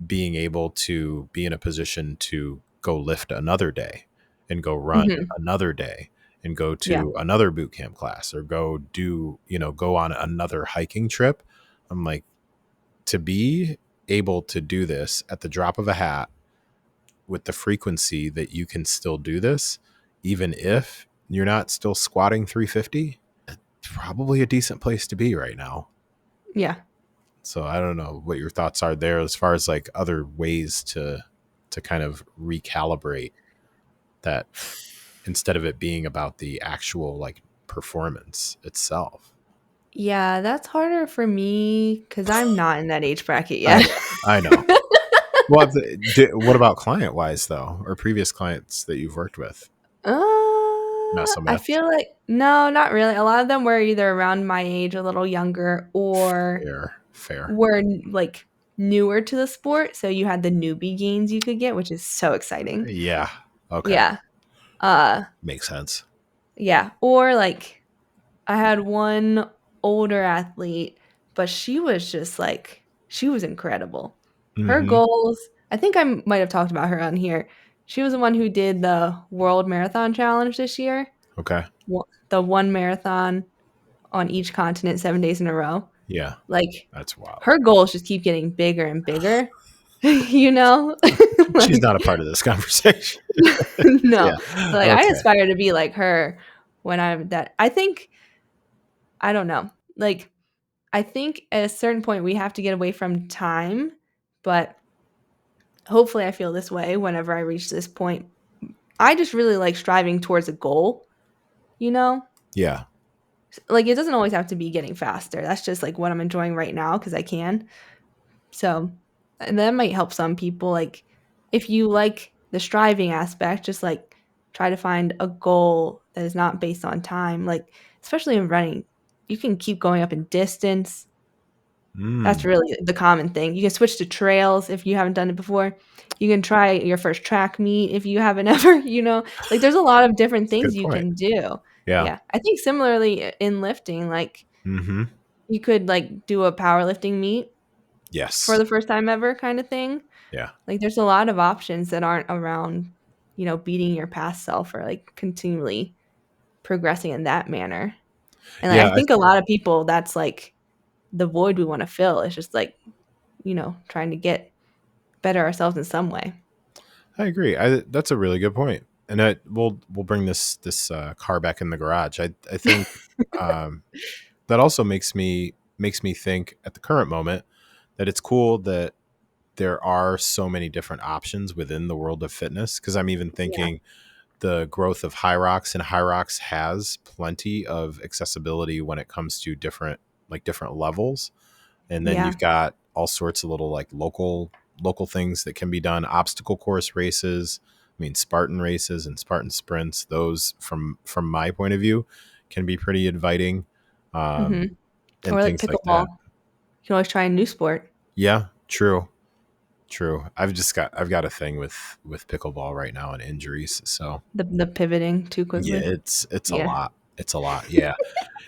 being able to be in a position to go lift another day and go run Hmm. another day and go Yeah. to another boot camp class or go do, go on another hiking trip. I'm like, to be able to do this at the drop of a hat with the frequency that you can still do this, even if you're not still squatting 350, probably a decent place to be right now. Yeah. So I don't know what your thoughts are there as far as like other ways to kind of recalibrate that instead of it being about the actual like performance itself. Yeah, that's harder for me because I'm not in that age bracket I yet. I know. Well, what about client wise though, or previous clients that you've worked with? I Mesomet. feel like no, not really. A lot of them were either around my age, a little younger, or Fair. were like newer to the sport. So you had the newbie gains you could get, which is so exciting. Yeah. Okay. Yeah. Uh, Makes sense. yeah. Or like I had one older athlete, but she was just like she was incredible. Her Mm-hmm. goals, I think I might have talked about her on here. She was the one who did the World Marathon Challenge this year. Okay. The one marathon on each continent 7 days in a row. Yeah. Like, That's wild. her goals just keep getting bigger and bigger, you know? She's Like, not a part of this conversation. no. Yeah. So, like, I Okay. aspire to be like her when I'm that. I think, I don't know. Like, I think at a certain point we have to get away from time, but hopefully I feel this way whenever I reach this point. I just really like striving towards a goal, you know? Yeah. Like, it doesn't always have to be getting faster. That's just like what I'm enjoying right now because I can. So, and that might help some people. Like, if you like the striving aspect, just like try to find a goal that is not based on time. Like, especially in running, you can keep going up in distance. That's Mm. really the common thing. You can switch to trails if you haven't done it before. You can try your first track meet if you haven't ever, like there's a lot of different That's a things good you point. can do. Yeah. Yeah. I think similarly in lifting, like Mm-hmm. you could like do a powerlifting meet for Yes. the first time ever kind of thing. Yeah. Like there's a lot of options that aren't around, beating your past self or like continually progressing in that manner. And like, I Yeah. think a lot of people that's like the void we want to fill is just like, trying to get better ourselves in some way. I agree. That's a really good point. And we'll bring this car back in the garage. I think um, that also makes me think at the current moment that it's cool that there are so many different options within the world of fitness. Because I'm even Yeah. thinking the growth of High Rocks, and High Rocks has plenty of accessibility when it comes to different levels. And then Yeah. you've got all sorts of little like local things that can be done, obstacle course races, I mean Spartan races and Spartan sprints. Those from my point of view can be pretty inviting, um, Mhm. and Or like things like pickleball. that. You can always try a new sport. Yeah, true. I've got a thing with pickleball right now and injuries. So The pivoting too yeah, quickly. it's a Yeah. lot. It's a lot. Yeah.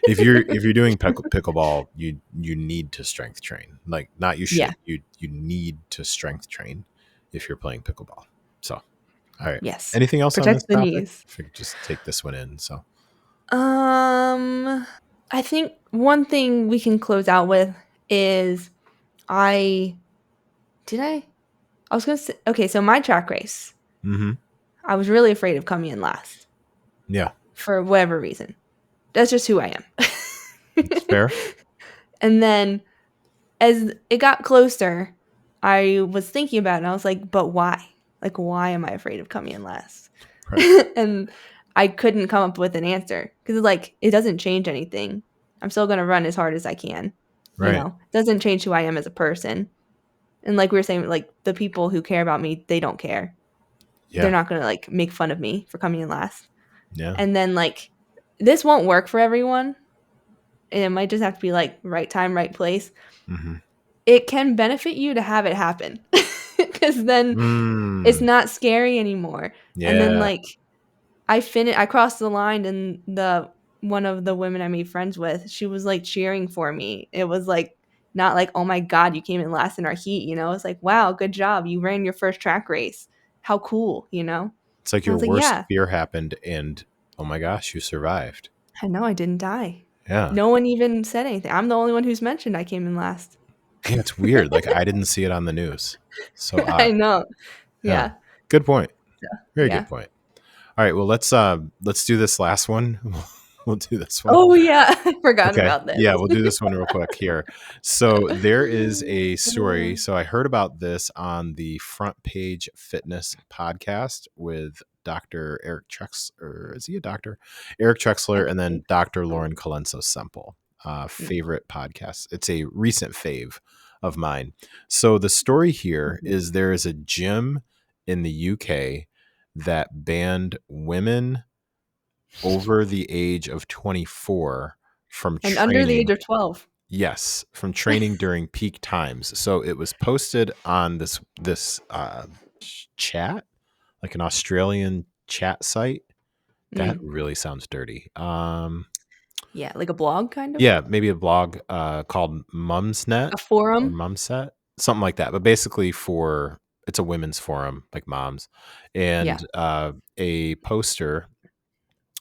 If you're doing pickleball, you need to strength train. Like not you Yeah. should. You need to strength train if you're playing pickleball. So, all right. Yes. Anything else on Protect this the topic? knees. If we could just take this one in. So, Um, I think one thing we can close out with is I did I was gonna say okay, so my track race, mm-hmm. I was really afraid of coming in last Yeah, for whatever reason. That's just who I am. it's fair. And then as it got closer, I was thinking about it and I was like, but why? Like, why am I afraid of coming in last? Right. And I couldn't come up with an answer because, like, it doesn't change anything. I'm still going to run as hard as I can. Right. It doesn't change who I am as a person. And, like we were saying, like, the people who care about me, they don't care. They're Yeah. not going to, like, make fun of me for coming in last. Yeah. And then, like, this won't work for everyone. And it might just have to be, like, right time, right place. Mm-hmm. it can benefit you to have it happen because then it's Mm, not scary anymore. And then yeah. like I crossed the line and the one of the women I made friends with, she was like cheering for me. It was like not like, "Oh my god, you came in last in our heat," you know? It's like, "Wow, good job. You ran your first track race. How cool," you know? And It's like I your was like, worst "Yeah, fear happened and oh my gosh, you survived. I know I didn't die." Yeah. No one even said anything. I'm the only one who's mentioned I came in last. Yeah, it's weird. Like I didn't see it on the news. So I odd. know. Yeah. Yeah. Good point. So, Very good yeah. point. All right, well let's do this last one. We'll do this one. Oh, yeah. I forgot Okay. about this. Yeah, we'll do this one real quick here. So there is a story. So I heard about this on the Front Page Fitness podcast with Dr. Eric Trex, or is he a doctor? Eric I Trexler, and then think Dr. so. Lauren Colenso Semple. Mm, Favorite podcast. It's a recent fave of mine. So the story here is there is a gym in the UK that banned women over the age of 24 from and under the age training. of 12. Yes, from training during peak times. So it was posted on this chat, like an Australian chat site. That Mm. really sounds dirty. Yeah, like a blog kind of? Yeah, maybe a blog called Mumsnet A or forum? Mumset, something like that. But basically, for it's a women's forum, like moms, and Yeah, a poster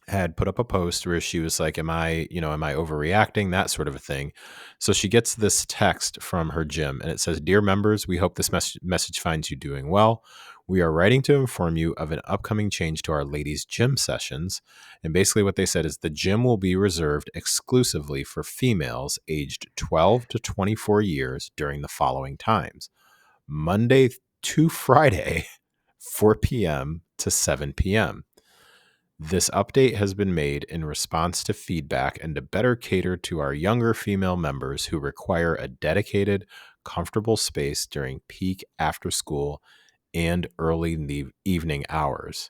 had put up a post where she was like, am I overreacting? That sort of a thing. So she gets this text from her gym and it says, "Dear members, we hope this message finds you doing well. We are writing to inform you of an upcoming change to our ladies' gym sessions." And basically, what they said is the gym will be reserved exclusively for females aged 12 to 24 years during the following times: Monday to Friday, 4 p.m. to 7 p.m. This update has been made in response to feedback and to better cater to our younger female members who require a dedicated, comfortable space during peak after school and early evening hours.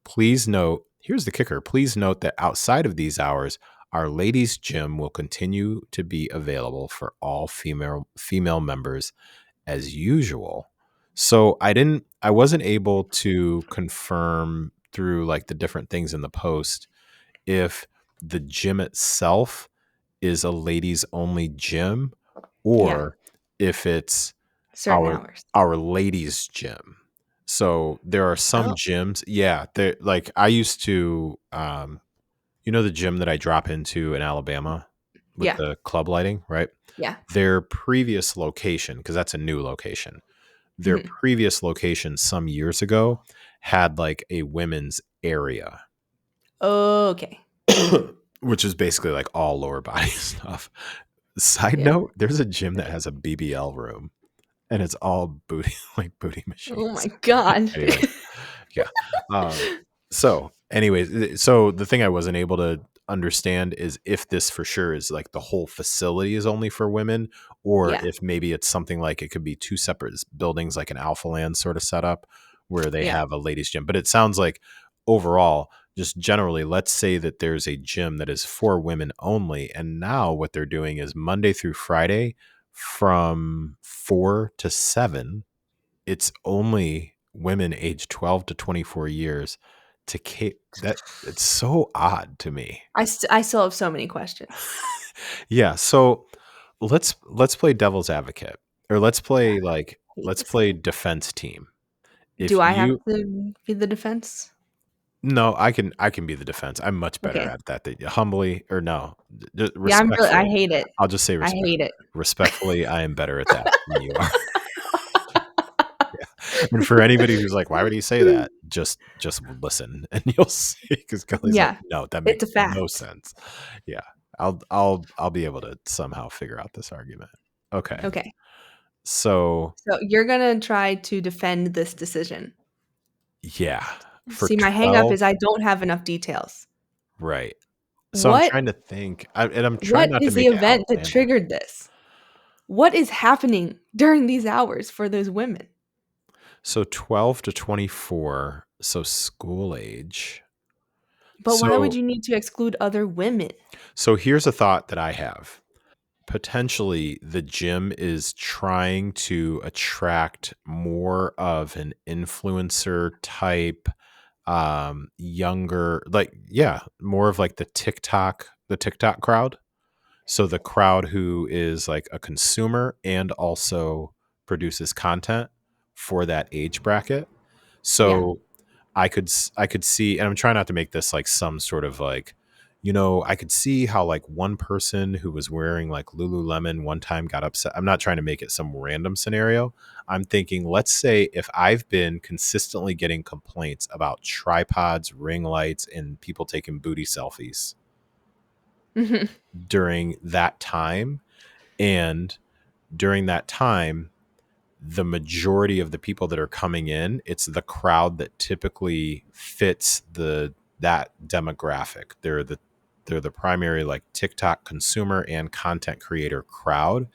Please note, here's the kicker, please note that outside of these hours, our ladies' gym will continue to be available for all female members as usual. So I wasn't able to confirm through like the different things in the post if the gym itself is a ladies only gym yeah, or if it's certain our hours. our ladies gym. So there are some Oh, gyms, yeah, they like I used to the gym that I drop into in Alabama with yeah, the club lighting, right? yeah. Their previous location, because that's a new location, their Mhm. previous location some years ago had like a women's area, Okay. which is basically like all lower body stuff. Side Yeah. note, there's a gym that has a BBL room and it's all booty like booty Oh my machines. god. Anyways, yeah. So, anyways, so the thing I wasn't able to understand is if this for sure is like the whole facility is only for women, or Yeah, if maybe it's something like it could be two separate buildings, like an Alpha Land sort of setup where they yeah, have a ladies' gym. But it sounds like overall, just generally, let's say that there's a gym that is for women only. And now what they're doing is Monday through Friday from 4 to 7 it's only women aged 12 to 24 years that it's so odd to me. I still have so many questions. Yeah, so let's play devil's advocate or Hate let's this play game. defense team. If Do I have you to be the defense? No, I can be the defense. I'm much better Okay. at that than humbly or no, Yeah, I respectfully. hate it. I'll just say I hate it. respectfully, I am better at that than you are. And for anybody who's like, "Why would he say that?" Just listen, and you'll see. Because Kelly's like, Yeah, "No, that it's makes a no fact. sense." Yeah, I'll be able to somehow figure out this argument. Okay, Okay. so So you're gonna try to defend this decision. yeah, for See, my hang up 12, is I don't have enough details. right? So I'm What trying to think, and I'm trying what not to is the make it event that outlandish. triggered this? What is happening during these hours for those women? So 12 to 24, so school age. But why would So you need to exclude other women? so here's a thought that I have. potentially the gym is trying to attract more of an influencer type, younger, like, yeah, more of like the TikTok crowd. So the crowd who is like a consumer and also produces content for that age bracket. Yeah. So I could see, and I'm trying not to make this like some sort of like, I could see how like one person who was wearing like Lululemon one time got upset. I'm not trying to make it some random scenario. I'm thinking, let's say if I've been consistently getting complaints about tripods, ring lights, and people taking booty selfies Mhm. during that time, and during that time, the majority of the people that are coming in, it's the crowd that typically fits that demographic. They're the primary like TikTok consumer and content creator crowd.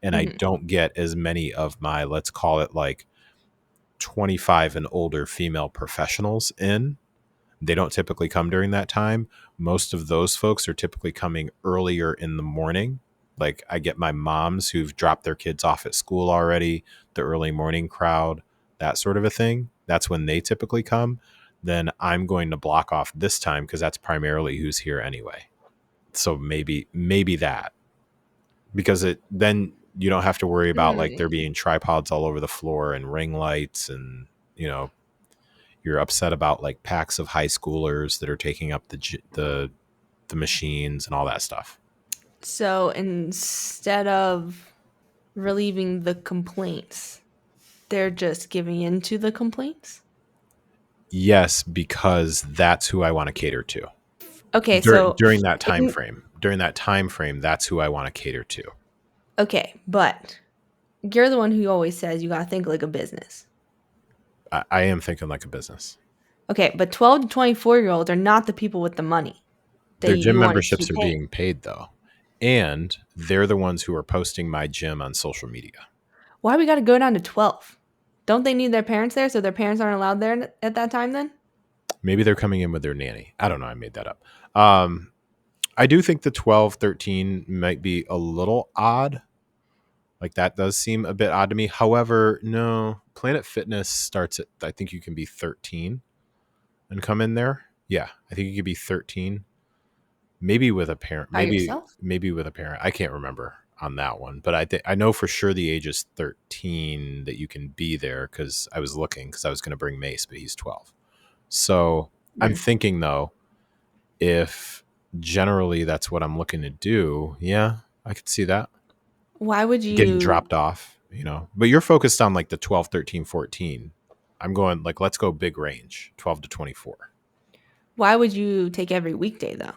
And I Mhm. don't get as many of my, let's call it like 25 and older female professionals in. They don't typically come during that time. Most of those folks are typically coming earlier in the morning. Like I get my moms who've dropped their kids off at school already, the early morning crowd, that sort of a thing. That's when they typically come. Then I'm going to block off this time because that's primarily who's here anyway. So maybe that, because it then you don't have to worry about like there Mm. being tripods all over the floor and ring lights, and you know you're upset about like packs of high schoolers that are taking up the machines and all that stuff. So instead of relieving the complaints, they're just giving in to the complaints? Yes, because that's who I want to cater to. Okay, Dur- so during that time in, frame. During that time frame, that's who I want to cater to. okay, but you're the one who always says you gotta think like a business. I am thinking like a business. Okay, but 12 to 24-year-olds are not the people with the money that Their gym you want to memberships keep are paying. being paid though. And they're the ones who are posting my gym on social media. Why we gotta go down to 12? Don't they need their parents there so their parents aren't allowed there at that time then? Maybe they're coming in with their nanny. I don't know. I made that up. I do think the 12, 13 might be a little odd. Like that does seem a bit odd to me. However, no, Planet Fitness starts at, I think you can be 13 and come in there. Yeah, I think you could be 13, maybe with a parent, By maybe yourself? maybe with a parent. I can't remember on that one, but I know for sure the age is 13 that you can be there, because I was looking, because I was going to bring Mace, but he's 12. So I'm Mm. thinking though, if generally that's what I'm looking to do, yeah, I could see that Why would getting you dropped off. But you're focused on like the 12, 13, 14. I'm going like, let's go big range, 12 to 24. why would you take every weekday though?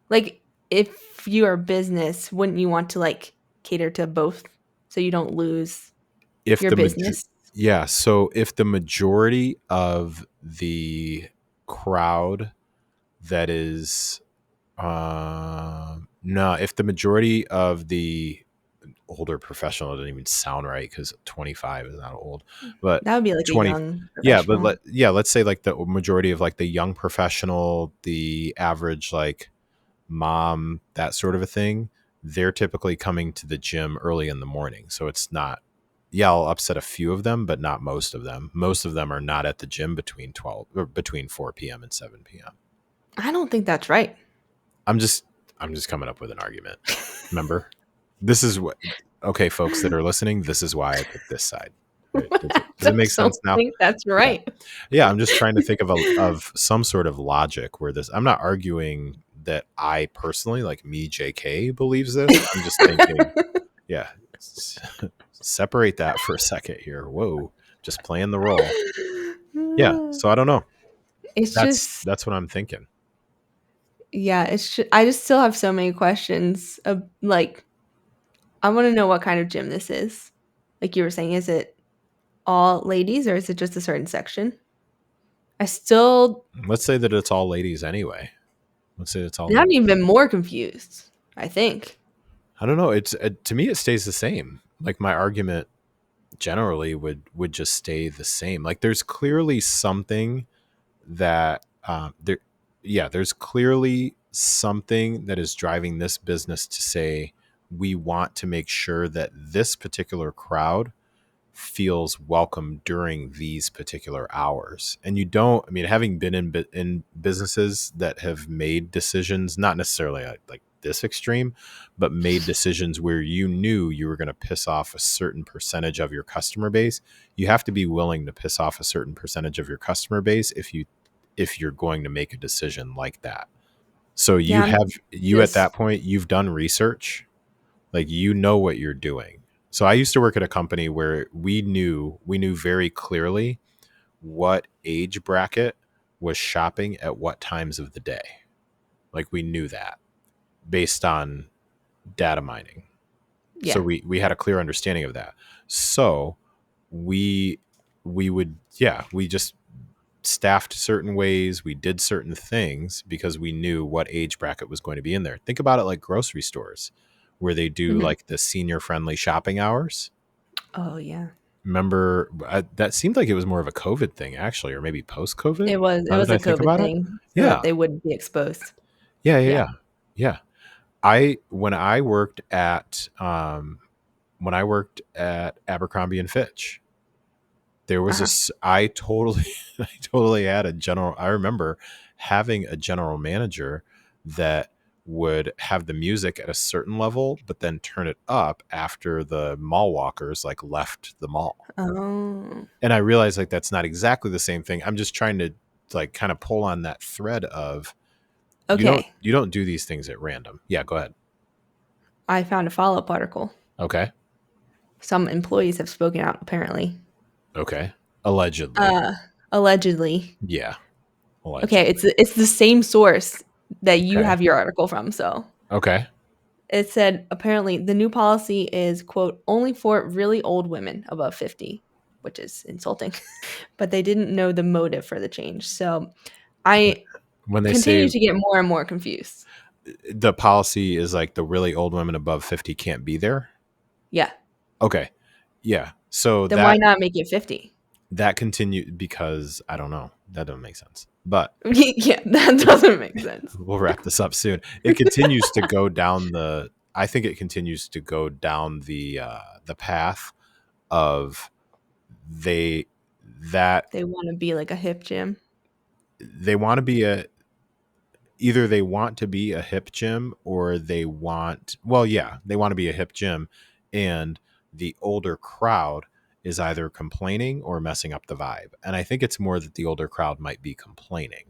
Like if you're a business, wouldn't you want to like cater to both so you don't lose If your the major business? Yeah, so if the majority of the crowd that is no, if the majority of the older professional, doesn't even sound right because 25 is not old, but That would be like a 20, young yeah, but professional. let's say like the majority of like the young professional, the average like mom, that sort of a thing, they're typically coming to the gym early in the morning. So it's not, yeah, I'll upset a few of them, but not most of them. Most of them are not at the gym between 12 or between 4 p.m. and 7 p.m. I don't think that's right. I'm just I'm just coming up with an argument. Remember? This is what Okay, folks that are listening, this is why I picked this side. Right? Does it make Don't sense now? think that's Yeah. right. Yeah, I'm just trying to think of some sort of logic where this, I'm not arguing that I personally, like me, JK, believes this. I'm just thinking, yeah, separate that for a second here. Whoa, just playing the role. Yeah, so I don't know. It's just That's what I'm thinking. yeah, I just still have so many questions of like I want to know what kind of gym this is. Like you were saying, is it all ladies or is it just a certain section? I still Let's say that it's all ladies anyway. Let's say it's all now I'm ladies. even more confused, I think. I don't know. It's to me, it stays the same. Like my argument generally would just stay the same. Like there's clearly something that there, yeah, there's clearly something that is driving this business to say we want to make sure that this particular crowd feels welcome during these particular hours. And you don't, I mean, having been in businesses that have made decisions, not necessarily like this extreme, but made decisions where you knew you were going to piss off a certain percentage of your customer base, you have to be willing to piss off a certain percentage of your customer base if you're going to make a decision like that. So Yeah, you at just that point, you've done research, like you know what you're doing. So I used to work at a company where we knew very clearly what age bracket was shopping at what times of the day. Like we knew that based on data mining. So yeah. we had a clear understanding of that. So we we would, yeah, we just staffed certain ways, we did certain things because we knew what age bracket was going to be in there. Think about it like grocery stores where they do Mhm. like the senior friendly shopping hours. Oh yeah. Remember, that seemed like it was more of a COVID thing actually, or maybe post COVID. It Now that was I a think COVID about it, thing so that yeah, they wouldn't be exposed. yeah, yeah, Yeah. yeah, yeah. I when I worked at Abercrombie and Fitch, there was Uh-huh. this, I totally I totally had a general, I remember having a general manager that would have the music at a certain level but then turn it up after the mall walkers like left the mall. Oh. And I realized like that's not exactly the same thing. I'm just trying to like kind of pull on that thread of Okay. you don't do these things at random. Yeah, go ahead. I found a follow-up article. Okay. Some employees have spoken out apparently. Okay. Allegedly. Uh Allegedly. Yeah, Okay, allegedly. it's the same source that you Okay. have your article from, so Okay. it said apparently the new policy is quote only for really old women above 50, which is insulting. But they didn't know the motive for the change. So I When they say continue to get more and more confused. the policy is like the really old women above 50 can't be there. Yeah. Okay. Yeah. So Then why not make it 50? that continued because I don't know. That doesn't make sense. But Yeah, that it, doesn't make sense. we'll wrap this up soon. It continues to go down I think it continues to go down the path of they that They want to be like a hip gym. they want to be a either they want to be a hip gym or they want, well, yeah, they want to be a hip gym, and the older crowd is either complaining or messing up the vibe. And I think it's more that the older crowd might be complaining,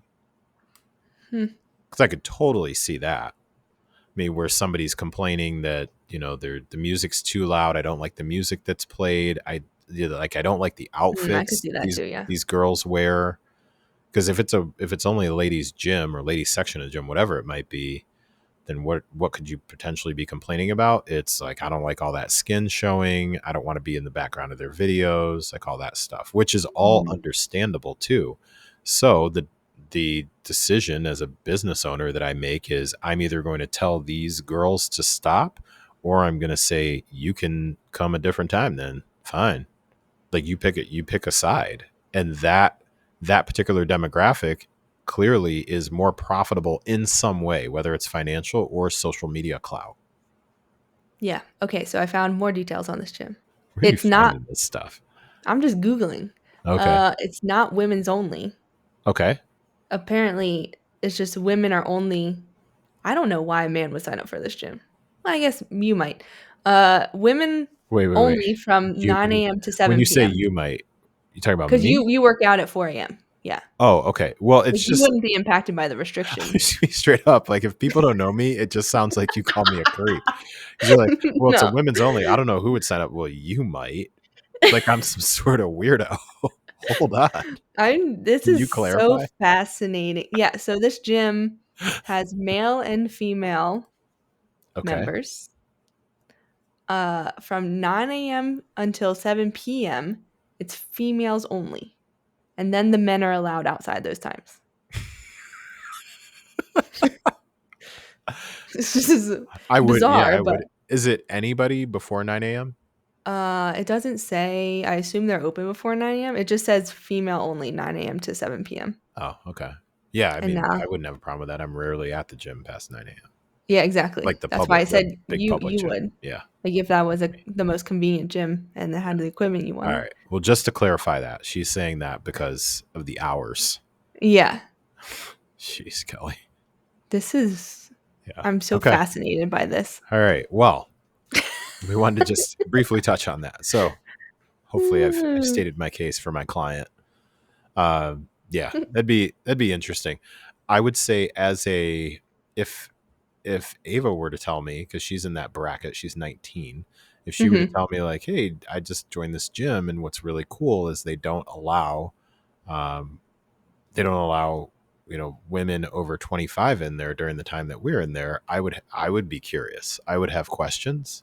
Hmm. because I could totally see that. I mean, where somebody's complaining that, the music's too loud, I don't like the music that's played, I don't like the I could outfits see that too. Yeah. these girls wear. Because if it's only a ladies gym or ladies section of the gym, whatever it might be, then what could you potentially be complaining about? It's like, I don't like all that skin showing, I don't want to be in the background of their videos, like all that stuff, which is all Mhm. understandable too. So the decision as a business owner that I make is, I'm either going to tell these girls to stop, or I'm going to say, you can come a different time, then fine. Like, you pick a side. And that particular demographic clearly is more profitable in some way, whether it's financial or social media clout. Yeah. Okay. So I found more details on this gym. Where are you It's not, finding this stuff? I'm just Googling. Okay. It's not women's only. Okay. Apparently, it's just women are only. I don't know why a man would sign up for this gym. Well, I guess you might. Women Wait. only from You 9 a.m. to when you 7 say p.m. you might, you talking about Because me? you work out at 4 a.m. Yeah. Oh, okay. Well, Like it's you just wouldn't be impacted by the restrictions. straight up. Like, if people don't know me, it just sounds like you call me a creep. Because you're like, well, it's a No. women's only. I don't know who would sign up. Well, you might. Like I'm some sort of weirdo. Hold on. I'm this Can you is so clarify? fascinating. Yeah, so this gym has male and female Okay. members. From 9 a.m. until 7 p.m. It's females only. And then the men are allowed outside those times. This is I would, yeah, bizarre, I but would. Is it anybody before 9 a.m.? it doesn't say. I assume they're open before 9 a.m. It just says female only, 9 a.m. to 7 p.m. Oh, okay. Yeah, I And mean, now, I wouldn't have a problem with that. I'm rarely at the gym past 9 a.m. Yeah, exactly. Like the That's why I the said big public you gym. would. Yeah. Like if that was the most convenient gym and it had the equipment you All wanted. right. Well, just to clarify that, she's saying that because of the hours. Yeah. Jeez, Kelly. This is Yeah. I'm so Okay. fascinated by this. All right. Well, we wanted to just briefly touch on that. So hopefully I've stated my case for my client. Yeah, that'd be interesting. I would say as a if Ava were to tell me, because she's in that bracket, she's 19. If she were to Hmm. tell me like, hey, I just joined this gym, and what's really cool is um, they don't allow women over 25 in there during the time that we're in there. I would be curious. I would have questions.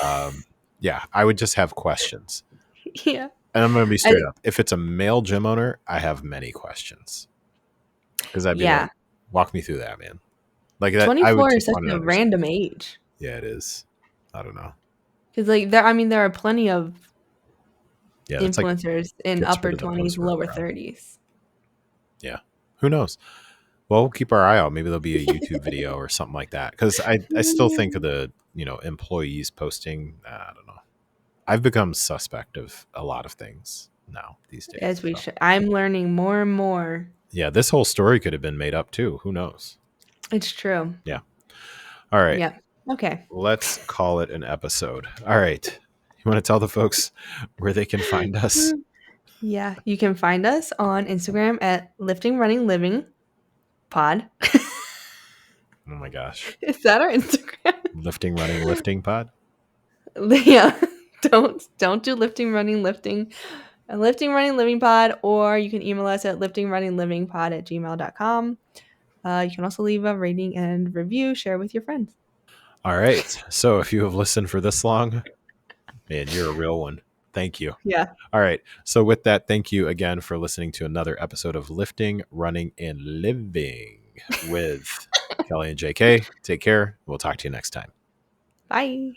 Um, yeah, I would just have questions. Yeah. And I'm going to be I, straight up. If it's a male gym owner, I have many questions because I'd be like, yeah. walk me through that, man. Like that, I would 24 is just such want to a understand. random age. Yeah, it is. I don't know. Because like there are plenty of Yeah, that's like influencers in gets rid upper of the 20s, post work lower crowd. 30s. Yeah, who knows? Well, we'll keep our eye out. Maybe there'll be a YouTube video or something like that. Because I still think of the employees posting. I don't know. I've become suspect of a lot of things now these days. As we So should. I'm learning more and more. yeah, this whole story could have been made up too. Who knows? It's true. Yeah. All right. Yeah. Okay. Let's call it an episode. All right. You want to tell the folks where they can find us? Yeah. You can find us on Instagram at Lifting Running Living Pod. Oh my gosh. Is that our Instagram? Lifting, running, lifting pod. Yeah. Don't do lifting, running, lifting. Lifting Running Living Pod, or you can email us at liftingrunningLivingPod@gmail.com. You can also leave a rating and review, share with your friends. All right. So if you have listened for this long, man, you're a real one. Thank you. Yeah. All right. So with that, thank you again for listening to another episode of Lifting, Running, and Living with Kelly and JK. Take care. We'll talk to you next time. Bye.